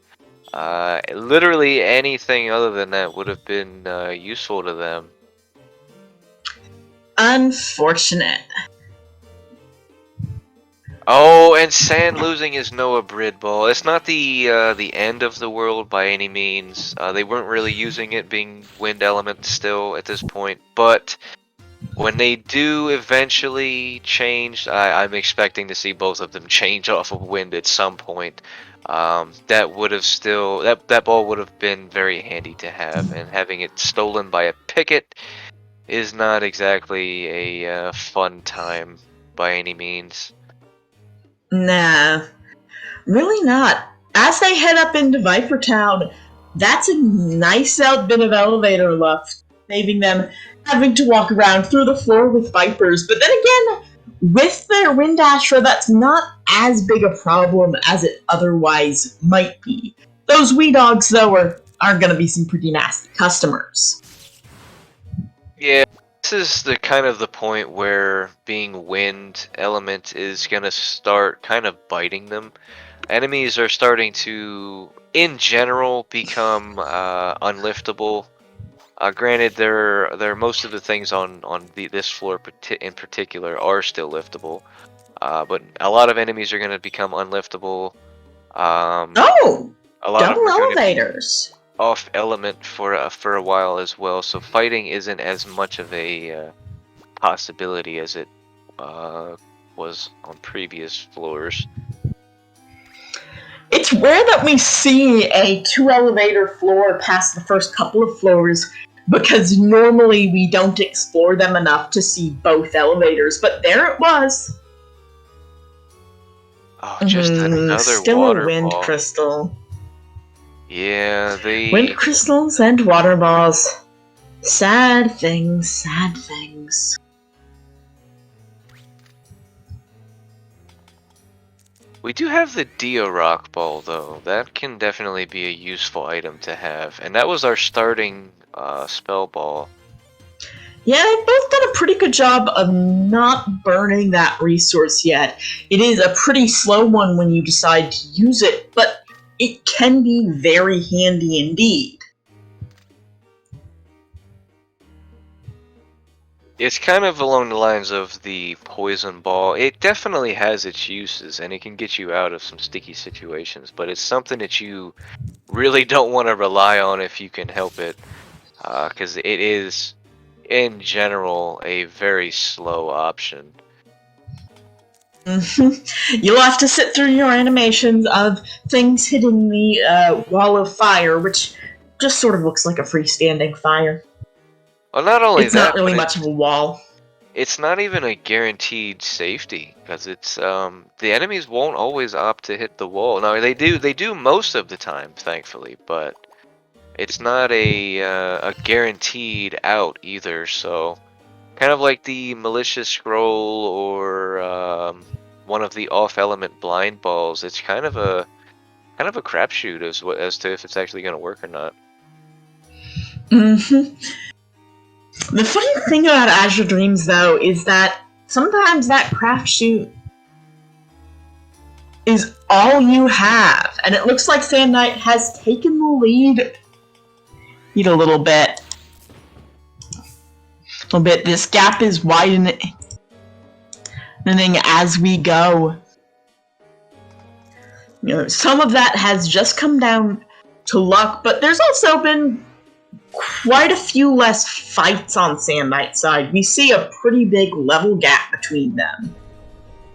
Literally anything other than that would have been useful to them. Unfortunate. Oh, and sand losing is no Brid Ball. It's not the end of the world by any means. They weren't really using it being wind element still at this point, but when they do eventually change, I'm expecting to see both of them change off of wind at some point. That would have still that ball would have been very handy to have, and having it stolen by a picket is not exactly a fun time by any means. Nah, really not. As they head up into Viper Town, that's a nice bit of elevator left, saving them having to walk around through the floor with Vipers. But then again, with their Wind Astra, that's not as big a problem as it otherwise might be. Those wee dogs, though, are going to be some pretty nasty customers. Yeah, this is the kind of the point where being wind element is going to start kind of biting them. Enemies are starting to, in general, become unliftable. Granted, there most of the things on this floor in particular are still liftable, but a lot of enemies are going to become unliftable. A lot double elevators. Off element for a while as well, so fighting isn't as much of a possibility as it was on previous floors. It's rare that we see a 2-elevator floor past the first couple of floors, because normally we don't explore them enough to see both elevators, but there it was. Oh, just another still water a wind ball. Crystal. Yeah, wind crystals and water balls. Sad things, sad things. We do have the Dio Rock Ball, though. That can definitely be a useful item to have. And that was our starting spell ball. Yeah, they've both done a pretty good job of not burning that resource yet. It is a pretty slow one when you decide to use it, but it can be very handy indeed. It's kind of along the lines of the poison ball. It definitely has its uses, and it can get you out of some sticky situations, but it's something that you really don't want to rely on if you can help it, because it is, in general, a very slow option. You'll have to sit through your animations of things hitting the wall of fire, which just sort of looks like a freestanding fire. Well, not only it's not really much of a wall. it's not even a guaranteed safety because it's the enemies won't always opt to hit the wall. No, they do most of the time, thankfully, but it's not a guaranteed out either. So kind of like the malicious scroll or one of the off-element blind balls. It's kind of a crapshoot as to if it's actually going to work or not. Mm-hmm. The funny thing about Azure Dreams, though, is that sometimes that crapshoot is all you have, and it looks like Sand Knight has taken the lead a little bit. This gap is widening as we go. Some of that has just come down to luck, but there's also been quite a few less fights on Sand Knight's side. We see a pretty big level gap between them.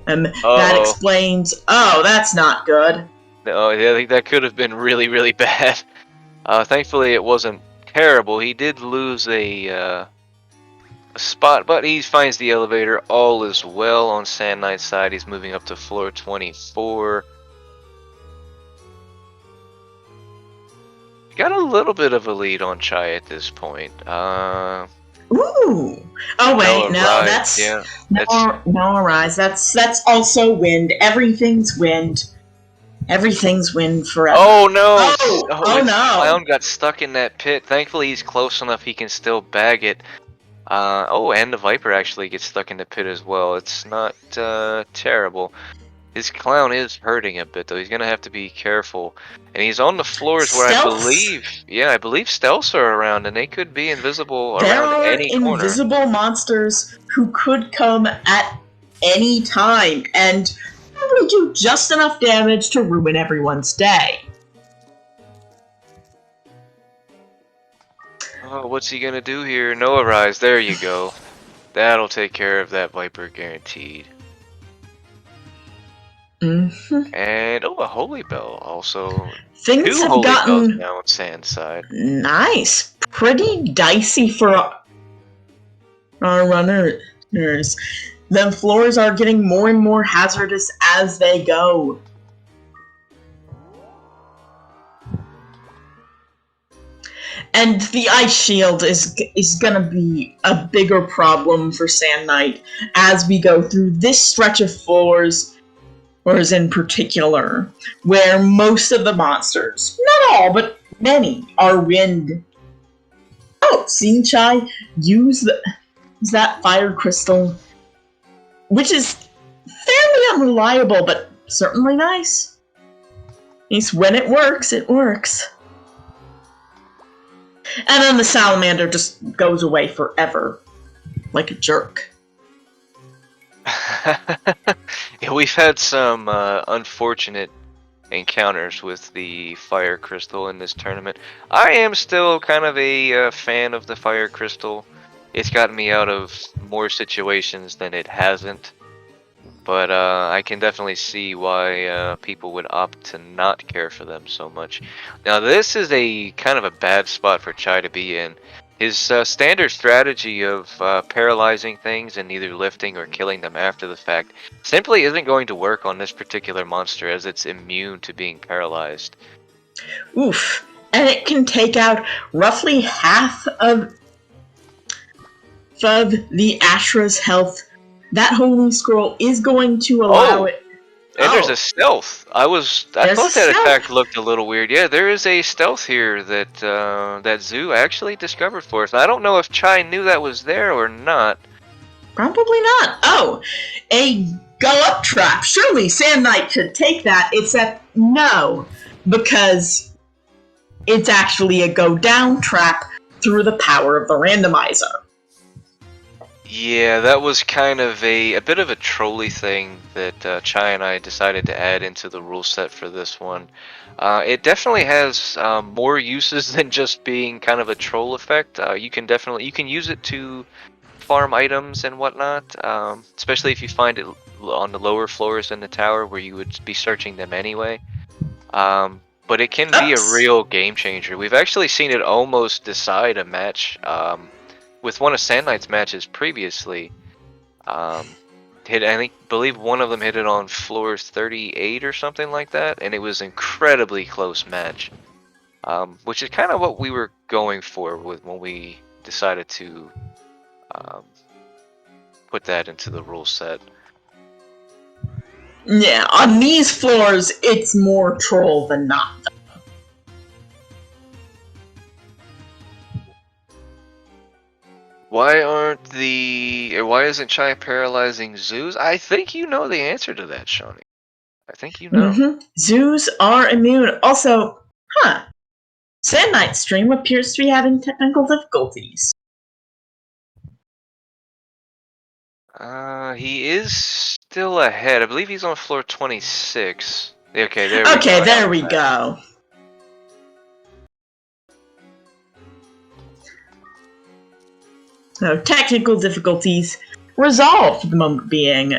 And that explains... Oh, that's not good. No, yeah, I think that could have been really, really bad. Thankfully, it wasn't terrible. He did lose a spot, but he finds the elevator. All is well on Sand Knight's side. He's moving up to floor 24. Got a little bit of a lead on Chai at this point. Ooh! Oh wait, no, that's no Arise. That's also wind. Everything's wind. Everything's wind forever. Oh no! Oh no! Clown got stuck in that pit. Thankfully, he's close enough he can still bag it. And the Viper actually gets stuck in the pit as well. It's not terrible. His Clown is hurting a bit though. He's gonna have to be careful. And he's on the floors where I believe stealths are around, and they could be invisible around any corner. There are invisible monsters who could come at any time and probably do just enough damage to ruin everyone's day. Oh, what's he gonna do here? No Arise. There you go. That'll take care of that Viper guaranteed. Mm-hmm. And a Holy Bell also. Things have gotten now on Sand's side. Nice, pretty dicey for our runners. The floors are getting more and more hazardous as they go. And the ice shield is gonna be a bigger problem for Sand Knight as we go through this stretch of floors. Or in particular, where most of the monsters, not all, but many, are wind. Oh, seeing Chai use that fire crystal, which is fairly unreliable, but certainly nice. At least when it works, it works. And then the salamander just goes away forever, like a jerk. Yeah, we've had some unfortunate encounters with the fire crystal in this tournament. I am still kind of a fan of the fire crystal. It's gotten me out of more situations than it hasn't. But I can definitely see why people would opt to not care for them so much. Now this is a kind of a bad spot for Chai to be in. His standard strategy of paralyzing things and either lifting or killing them after the fact simply isn't going to work on this particular monster as it's immune to being paralyzed. Oof. And it can take out roughly half of the Ashra's health. That Holy Scroll is going to allow it. And there's a stealth. I thought that attack looked a little weird. Yeah, there is a stealth here that that Zoo actually discovered for us. I don't know if Chai knew that was there or not. Probably not. Oh, a go-up trap. Surely Sand Knight could take that, except no, because it's actually a go-down trap through the power of the randomizer. Yeah, that was kind of a bit of a trolly thing that Chai and I decided to add into the rule set for this one. It definitely has more uses than just being kind of a troll effect. You can use it to farm items and whatnot, especially if you find it on the lower floors in the tower where you would be searching them anyway. But it can be a real game changer. We've actually seen it almost decide a match. With one of Sand Knight's matches previously, Believe one of them hit it on floor 38 or something like that, and it was incredibly close match. Which is kind of what we were going for when we decided to put that into the rule set. Yeah, on these floors, it's more troll than not. Why isn't Chai paralyzing zoos? I think you know the answer to that, Shawnee. I think you know. Zoos are immune. Also, Sand Knight's stream appears to be having technical difficulties. He is still ahead. I believe he's on floor 26. Okay, there we go. Okay, there we go. So, technical difficulties resolved for the moment being.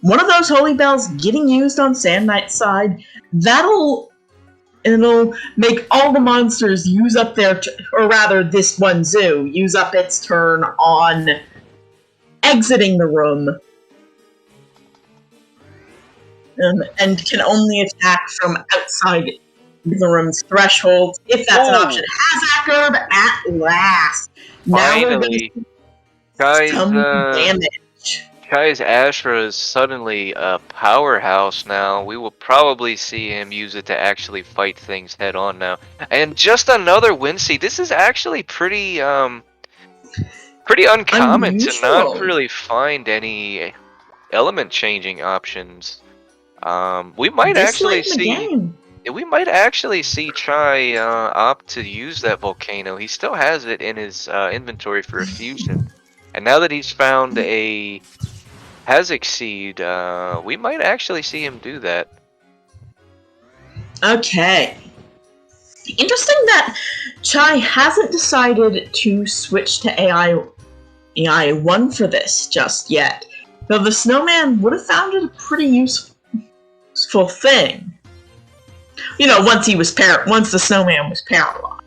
One of those holy bells getting used on Sand Knight's side, it'll make all the monsters use up their, or rather this one zoo, use up its turn on exiting the room. And can only attack from outside the room's threshold, if that's an option. Hazak at last! Finally! Damage. Chai's Ashra is suddenly a powerhouse now. We will probably see him use it to actually fight things head on now. And just another Wincy. This is actually pretty uncommon to not really find any element changing options. We might actually see Chai opt to use that volcano. He still has it in his inventory for a fusion. And now that he's found a Hazak seed, we might actually see him do that. Okay. Interesting that Chai hasn't decided to switch to AI 1 for this just yet. Though the snowman would have found it a pretty useful thing. You know, once the snowman was paralyzed.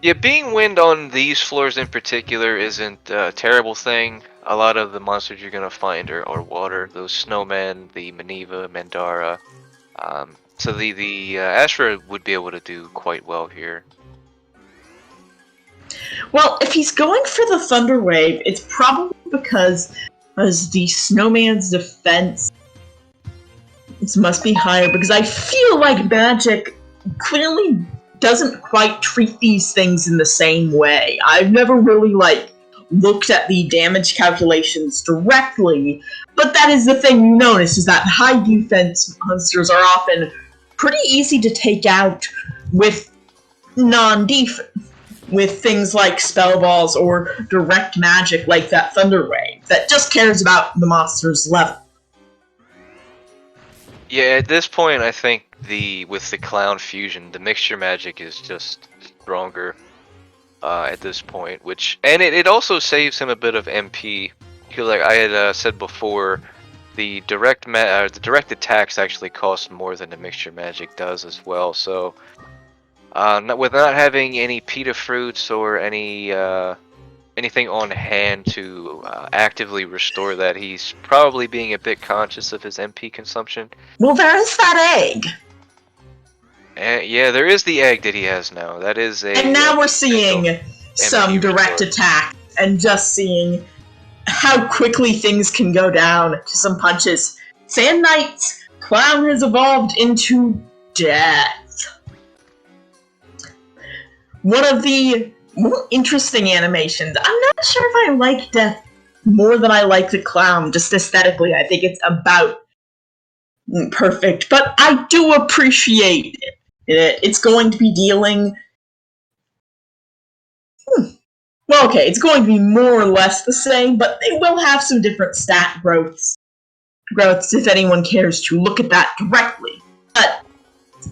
Yeah, being wind on these floors in particular isn't a terrible thing. A lot of the monsters you're gonna find are water. Those snowmen, the Maniva, Mandara. So the Ashra would be able to do quite well here. Well, if he's going for the Thunder Wave, it's probably because the snowman's defense must be higher, because I feel like Magic clearly doesn't quite treat these things in the same way. I've never really, looked at the damage calculations directly, but that is the thing you notice, is that high defense monsters are often pretty easy to take out with with things like spell balls or direct magic like that Thunder Wave that just cares about the monster's level. Yeah, at this point, I think with the Clown Fusion, the mixture magic is just stronger at this point. And it also saves him a bit of MP. Because, like I had said before, the direct attacks actually cost more than the mixture magic does as well. So, with not having any Pita fruits or anything on hand to actively restore that, he's probably being a bit conscious of his MP consumption. Well, there is that egg. Yeah, there is the egg that he has now. That is a. And now we're seeing some direct attack and just seeing how quickly things can go down to some punches. Sand Knight's Clown has evolved into Death. One of the more interesting animations. I'm not sure if I like Death more than I like the Clown, just aesthetically. I think it's about perfect, but I do appreciate it. It's going to be dealing... Well, okay, it's going to be more or less the same, but they will have some different stat growths if anyone cares to look at that directly. But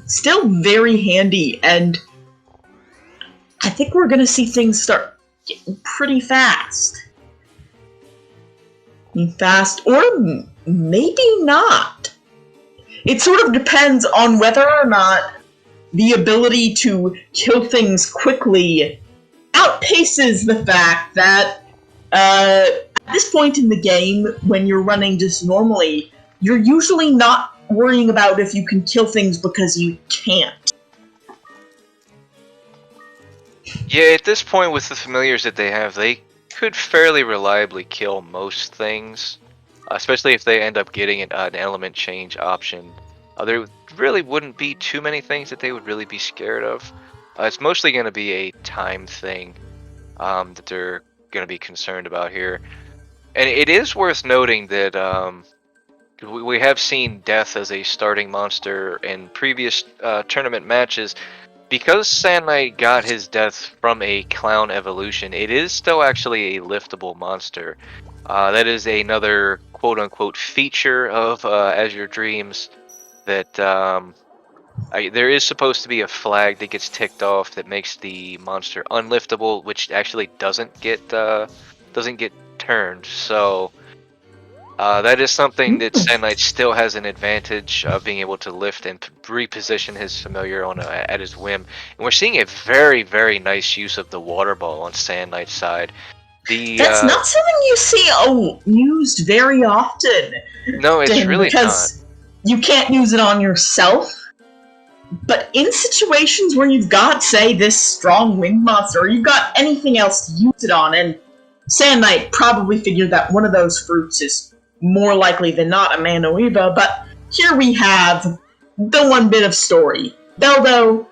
still very handy, and I think we're going to see things start getting pretty fast. Fast, or maybe not. It sort of depends on whether or not the ability to kill things quickly outpaces the fact that this point in the game, when you're running just normally, you're usually not worrying about if you can kill things because you can't. Yeah, at this point with the familiars that they have, they could fairly reliably kill most things, especially if they end up getting an element change option. There really wouldn't be too many things that they would really be scared of. It's mostly going to be a time thing that they're going to be concerned about here. And it is worth noting that we have seen Death as a starting monster in previous tournament matches. Because Sand Knight got his death from a clown evolution, it is still actually a liftable monster. That is another quote-unquote feature of Azure Dreams that there is supposed to be a flag that gets ticked off that makes the monster unliftable, which actually doesn't get turned. So that is something that Sand Knight still has an advantage of being able to lift and reposition his familiar on at his whim. And we're seeing a very, very nice use of the water ball on Sand Knight's side. That's not something you see used very often. No, it's really because you can't use it on yourself. But in situations where you've got, say, this strong wind monster, or you've got anything else to use it on, and Sand Knight probably figured that one of those fruits is more likely than not a Manoiva, but here we have the one bit of story. Beldo,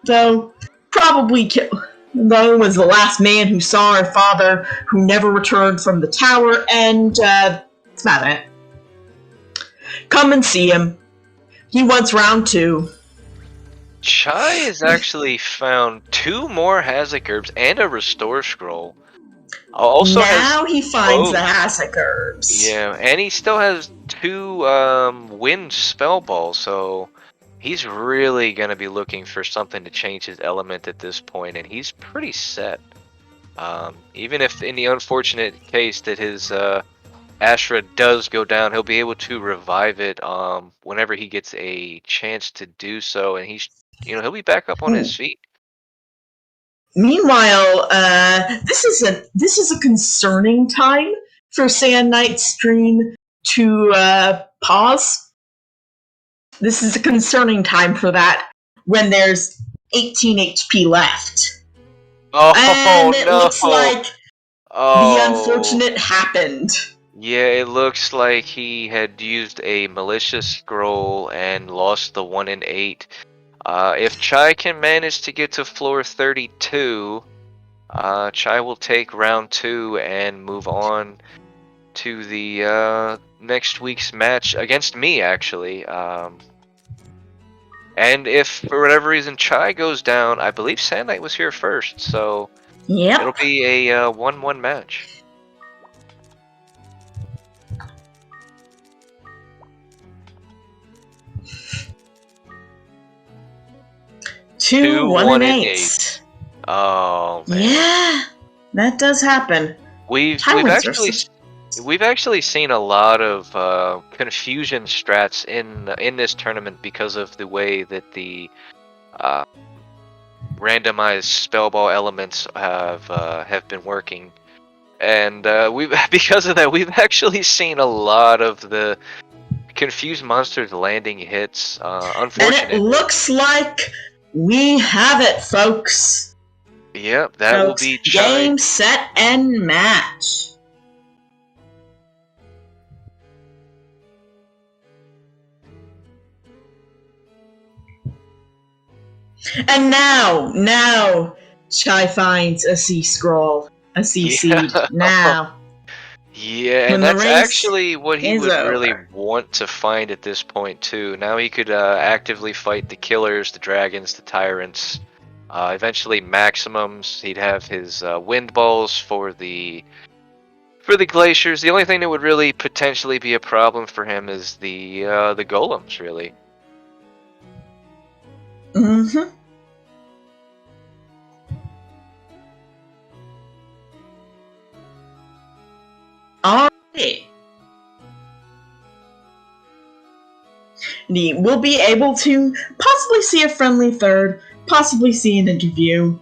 though, probably was the last man who saw her father, who never returned from the tower, and that's about it. Come and see him. He wants round 2. Chai has actually found 2 more Hazak herbs and a restore scroll. Also now he finds the Hazak herbs. Yeah, and he still has 2 wind spell balls, so he's really gonna be looking for something to change his element at this point, and he's pretty set. Even if in the unfortunate case that his Ashra does go down, he'll be able to revive it whenever he gets a chance to do so, and he'll be back up on his feet. Meanwhile, this is a concerning time for Sand Knight's stream to pause. This is a concerning time for that when there's 18 HP left. Oh, and it no. looks like the unfortunate happened. Yeah, it looks like he had used a malicious scroll and lost the 1 in 8. If Chai can manage to get to floor 32, Chai will take round 2 and move on to the next week's match against me, actually. And if for whatever reason Chai goes down, I believe Sand Knight was here first, so it'll be a 1-1 match. Two 1 and 8s. Oh man. Yeah, that does happen. We've actually seen a lot of confusion strats in this tournament because of the way that the randomized spell ball elements have been working, and because of that we've actually seen a lot of the confused monsters landing hits. Unfortunately, and it looks like we have it, folks. Yep, that will be Chai. Game, set, and match. And now, Chai finds a C scroll, a C seed. Now. Yeah, and that's actually what he would really want to find at this point too. Now he could actively fight the killers, the dragons, the tyrants, eventually maximums. He'd have his wind balls for the glaciers. The only thing that would really potentially be a problem for him is the golems, really. Mm-hmm. Alright. We'll be able to possibly see a friendly third, possibly see an interview.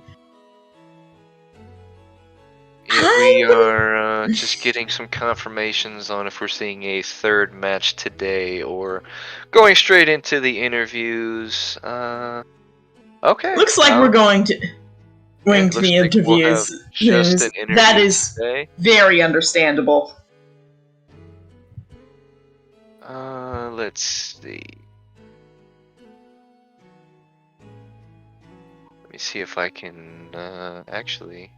Yeah, we are just getting some confirmations on if we're seeing a third match today or going straight into the interviews. Okay. Looks like we're going to the looks like we'll have interviews. just an interview That is today. very understandable. Let's see. Let me see if I can actually.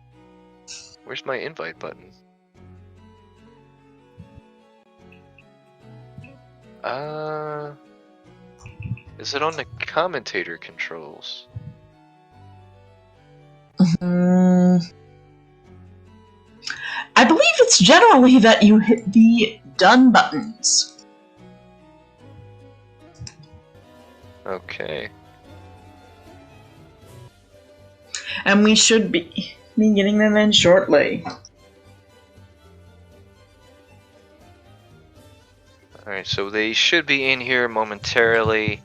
Where's my invite button? Is it on the commentator controls? I believe it's generally that you hit the done buttons. Okay. And we should be getting them in shortly. Alright, so they should be in here momentarily.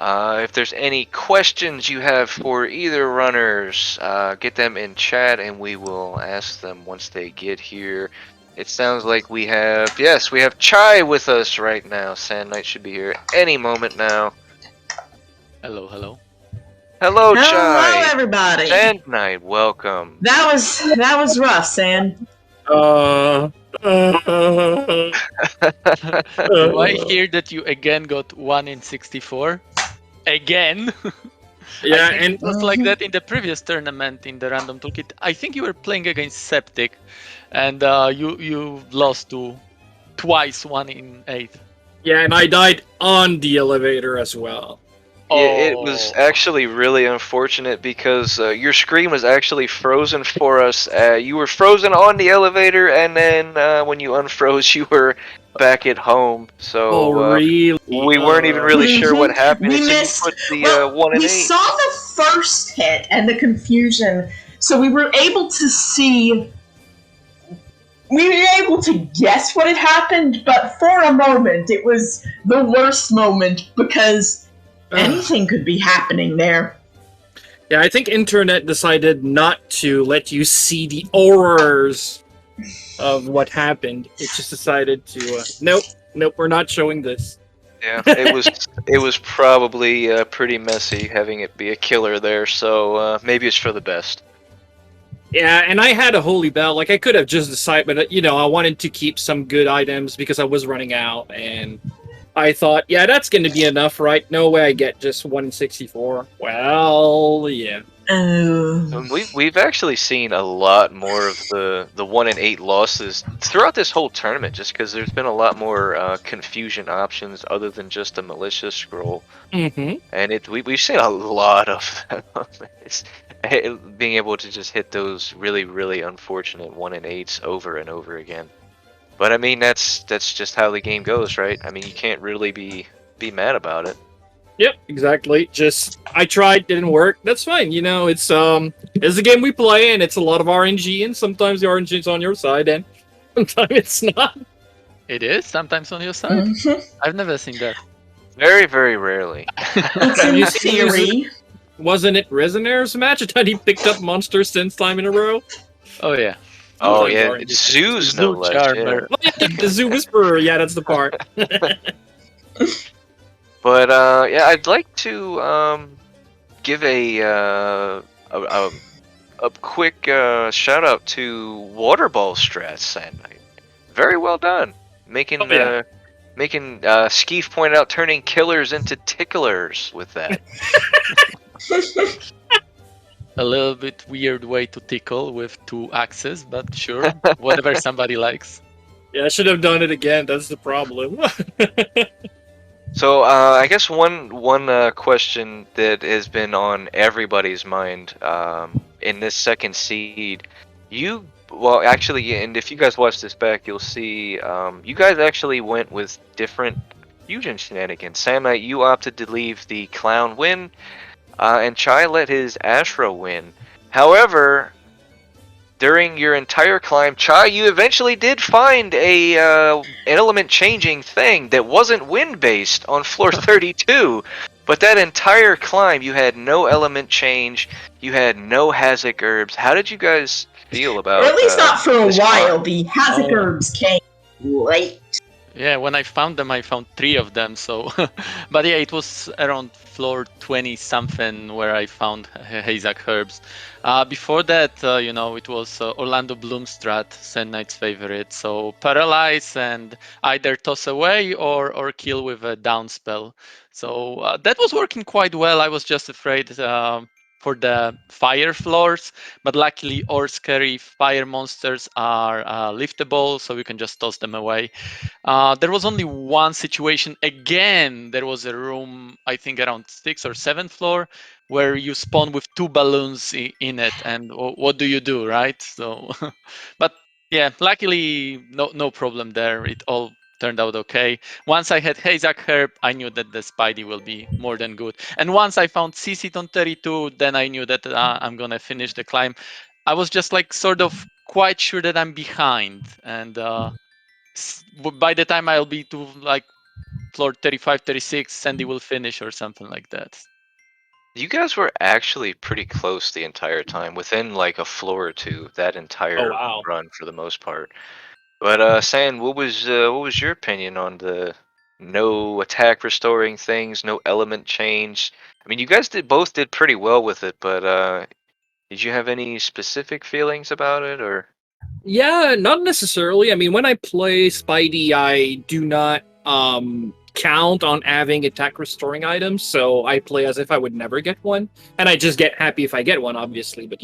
If there's any questions you have for either runners, get them in chat and we will ask them once they get here. It sounds like we have Chai with us right now. Sand Knight should be here any moment now. Hello, hello. Hello, Chai. Hello, everybody. Sand Knight, welcome. That was rough, Sand. Do I hear that you again got 1 in 64? Again? Yeah, and and it was like that in the previous tournament in the random toolkit. I think you were playing against Septic, and you lost to twice 1 in 8. yeah, and I died on the elevator as well. It was actually really unfortunate because your screen was actually frozen for us. You were frozen on the elevator, and then when you unfroze, you were back at home. So Really? we weren't even really sure what happened. We until you missed. put the 1 in 8. We saw the first hit and the confusion, so we were able to see. We were able to guess what had happened, but for a moment, it was the worst moment because anything could be happening there. Yeah, I think internet decided not to let you see the horrors of what happened. It just decided to, nope, we're not showing this. Yeah, it was probably pretty messy having it be a killer there. So maybe it's for the best. Yeah, and I had a holy bell. Like, I could have just decided, but, I wanted to keep some good items because I was running out, and I thought, yeah, that's going to be enough, right? No way I get just 1 in 64. Well, yeah. We've actually seen a lot more of the 1 in 8 losses throughout this whole tournament, just because there's been a lot more confusion options other than just a malicious scroll. Mm-hmm. And we've seen a lot of them. Being able to just hit those really, really unfortunate 1 in 8s over and over again. But I mean, that's just how the game goes, right? I mean, you can't really be mad about it. Yep, exactly. Just, I tried, didn't work. That's fine. It's a game we play, and it's a lot of RNG, and sometimes the RNG is on your side, and sometimes it's not. It is sometimes on your side? Mm-hmm. I've never seen that. Very, very rarely. It's in theory. Wasn't it Resonair's match that he picked up monsters 10 times in a row? Oh, yeah. Oh, Sometimes yeah, RNG. it's Zoos no Zoo less. Charmer. Well, yeah, the Zoo Whisperer, yeah, that's the part. But yeah, I'd like to give a quick shout out to Waterball Strats Sand Knight. Very well done, making Skeef pointed out turning killers into ticklers with that. A little bit weird way to tickle with 2 axes, but sure, whatever somebody likes. Yeah, I should have done it again, that's the problem. So I guess one question that has been on everybody's mind in this second seed, and if you guys watch this back, you'll see you guys actually went with different fusion shenanigans. Sand Knight, you opted to leave the clown win, and Chai let his Ashra win. However, during your entire climb, Chai, you eventually did find an element changing thing that wasn't wind based on floor 32. But that entire climb, you had no element change, you had no Hazic herbs. How did you guys feel about. Or at least not for a this while. climb? The Hazak herbs came late. Yeah, when I found them, I found 3 of them. So, but yeah, it was around floor 20 something where I found Hazak herbs. Before that, it was Orlando Bloomstrat, Sand Knight's favorite. So paralyze and either toss away or kill with a down spell. So that was working quite well. I was just afraid for the fire floors, but luckily or scary fire monsters are liftable, so you can just toss them away. There was only one situation. Again, there was a room, I think around 6th or 7th floor, where you spawn with 2 balloons in it. And what do you do, right? So, but yeah, luckily, no problem there. It all turned out okay. Once I had Hazak Herb, I knew that the Spidey will be more than good. And once I found CC on 32, then I knew that I'm going to finish the climb. I was just like sort of quite sure that I'm behind. And by the time I'll be to like floor 35, 36, Sandy will finish or something like that. You guys were actually pretty close the entire time, within like a floor or two, that entire wow. run for the most part. But San, what was your opinion on the no attack restoring things, no element change? I mean, you guys both did pretty well with it, but did you have any specific feelings about it, or? Yeah, not necessarily. I mean, when I play Spidey, I do not count on having attack restoring items, so I play as if I would never get one, and I just get happy if I get one, obviously. But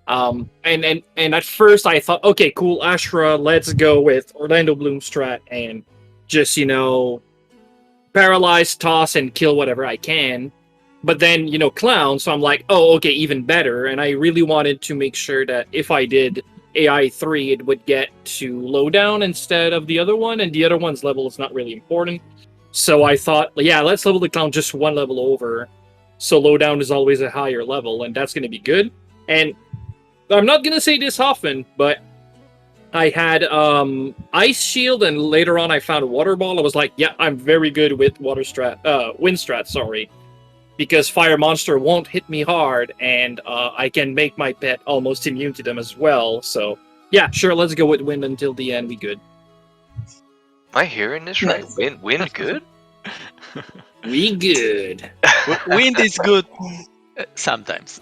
and at first I thought, okay, cool, Ashra, let's go with Orlando Bloomstrat and just paralyze, toss, and kill whatever I can. But then clown, so I'm like, oh, okay, even better. And I really wanted to make sure that if I did AI 3, it would get to lowdown instead of the other one, and the other one's level is not really important. So I thought, yeah, let's level the clown just one level over, so lowdown is always a higher level, and that's going to be good. And I'm not going to say this often, but I had Ice Shield, and later on I found a Water Ball. I was like, yeah, I'm very good with Wind Strat, sorry. Because Fire Monster won't hit me hard, and I can make my pet almost immune to them as well. So, yeah, sure, let's go with Wind until the end. We good. Am I hearing this right? Wind good? We good. Wind is good sometimes.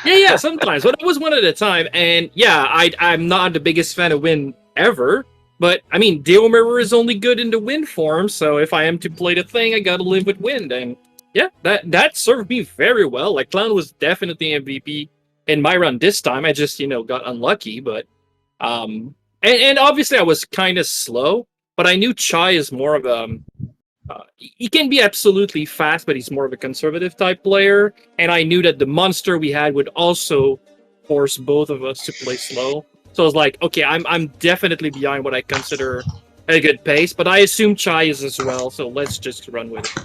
Yeah, sometimes. But it was one at a time. And yeah, I'm not the biggest fan of Wind ever. But, I mean, Deo Mirror is only good in the Wind form. So if I am to play the thing, I gotta live with Wind. And yeah, that served me very well. Like, Clown was definitely MVP in my run this time. I just, got unlucky. But, and obviously I was kind of slow. But I knew Chai is more of a... he can be absolutely fast, but he's more of a conservative type player. And I knew that the monster we had would also force both of us to play slow. So I was like, okay, I'm definitely behind what I consider a good pace. But I assume Chai is as well, so let's just run with it.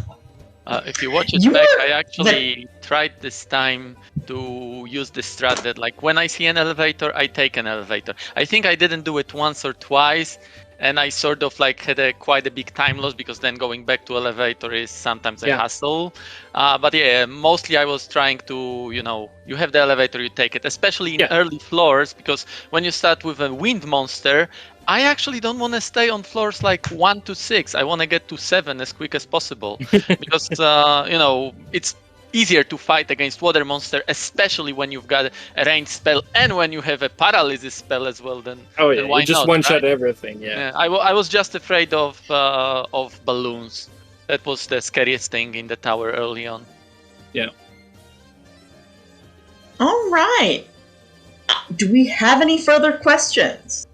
If you watch it back, I actually tried this time to use the strat that, like, when I see an elevator, I take an elevator. I think I didn't do it once or twice, and I sort of like had quite a big time loss because then going back to elevator is sometimes a hassle. But yeah, mostly I was trying to, you have the elevator, you take it, especially in early floors, because when you start with a wind monster, I actually don't want to stay on floors like 1 to 6. I want to get to 7 as quick as possible because, it's easier to fight against water monster, especially when you've got a ranged spell and when you have a paralysis spell as well. Then why you just not, one-shot right? everything. Yeah. I was just afraid of balloons. That was the scariest thing in the tower early on. Yeah. All right. Do we have any further questions?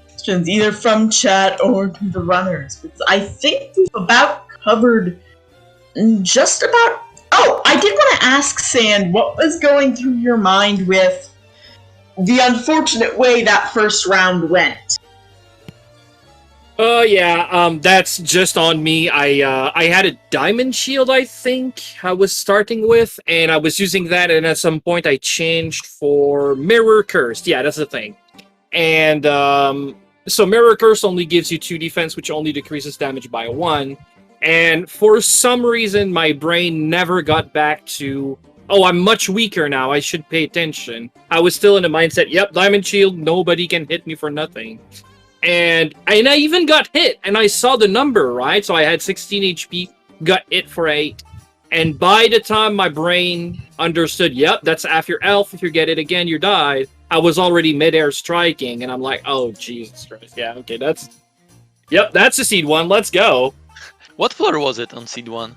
Questions either from chat or to the runners? Because I think we've about covered just about... Oh, I did want to ask Sand, what was going through your mind with the unfortunate way that first round went? That's just on me. I had a diamond shield, I think I was starting with, and I was using that, and at some point I changed for Mirror Curse. Yeah, that's the thing. And so Mirror Curse only gives you 2 defense, which only decreases damage by 1. And for some reason, my brain never got back to oh, I'm much weaker now. I should pay attention. I was still in the mindset, yep, Diamond Shield, nobody can hit me for nothing. And I even got hit, and I saw the number, right? So I had 16 HP, got hit for 8. And by the time my brain understood, yep, that's half your health. If you get it again, you died. I was already midair striking, and I'm like, oh, Jesus Christ. Yeah, okay, that's the seed 1. Let's go. What floor was it on seed 1?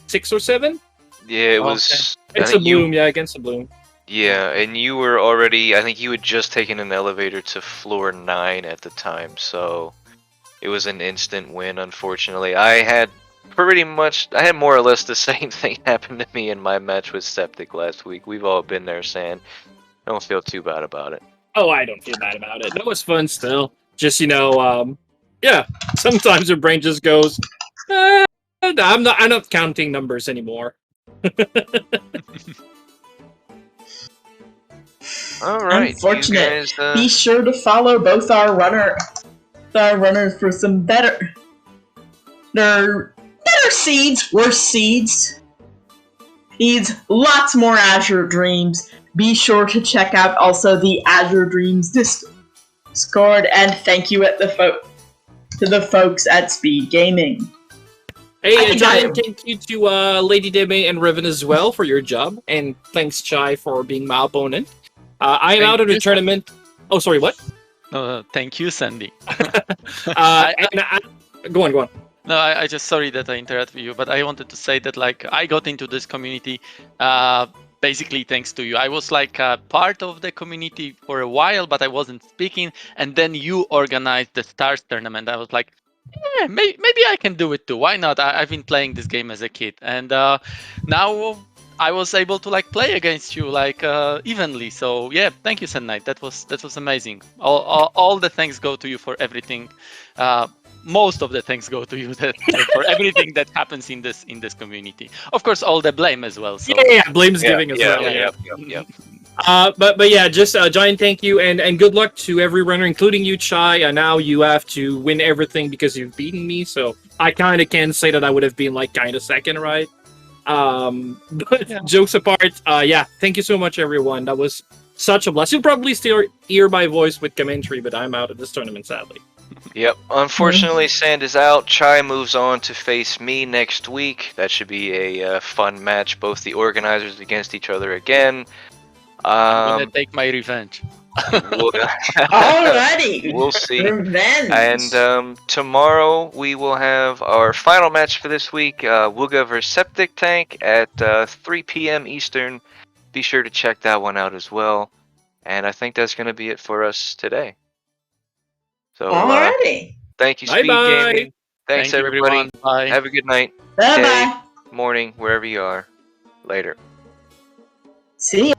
6 or 7? Yeah, it Okay. was. I It's a think bloom, yeah, against a bloom. Yeah, and you were already. I think you had just taken an elevator to floor 9 at the time, so it was an instant win. Unfortunately, I had more or less the same thing happen to me in my match with Septic last week. We've all been there, Sand. I don't feel too bad about it. Oh, I don't feel bad about it. That was fun still. Just, yeah, sometimes your brain just goes, I'm not counting numbers anymore. All right, Unfortunate. you guys, Be sure to follow both our runners for some better seeds, worse seeds. Needs lots more Azure Dreams. Be sure to check out also the Azure Dreams Discord, and thank you to the folks at SpeedGaming. Hey, giant thank you to Lady Demi and Riven as well for your job, and thanks Chai for being my opponent. I am out of the tournament. Oh, sorry, what? Thank you, Sandy. Go on. No, I just sorry that I interrupted you, but I wanted to say that like I got into this community basically thanks to you. I was like part of the community for a while, but I wasn't speaking, and then you organized the Stars tournament. I was like, yeah, maybe I can do it too. Why not? I've been playing this game as a kid, and now I was able to like play against you like evenly. So yeah, thank you, Sandnight. That was amazing. All the thanks go to you for everything. Most of the thanks go to you for everything that happens in this community. Of course, all the blame as well. So. Yeah, blame's giving as well. Yeah. But yeah, just a giant thank you and good luck to every runner, including you, Chai. Now you have to win everything because you've beaten me. So I kind of can say that I would have been like kind of second, right? But jokes apart, yeah, thank you so much, everyone. That was such a blast. You'll probably still hear my voice with commentary, but I'm out of this tournament, sadly. Yep. Unfortunately, Sand is out. Chai moves on to face me next week. That should be a fun match. Both the organizers against each other again. I'm gonna take my revenge. Alrighty. We'll see. Revenge. And tomorrow we will have our final match for this week. We'll go over Septic Tank at 3 p.m. Eastern. Be sure to check that one out as well. And I think that's going to be it for us today. So, Alrighty. thank you, Bye-bye. SpeedGaming. Thanks, Thank you, everybody. everyone. Bye. Have a good night, Bye day, bye. morning, wherever you are. Later. See ya.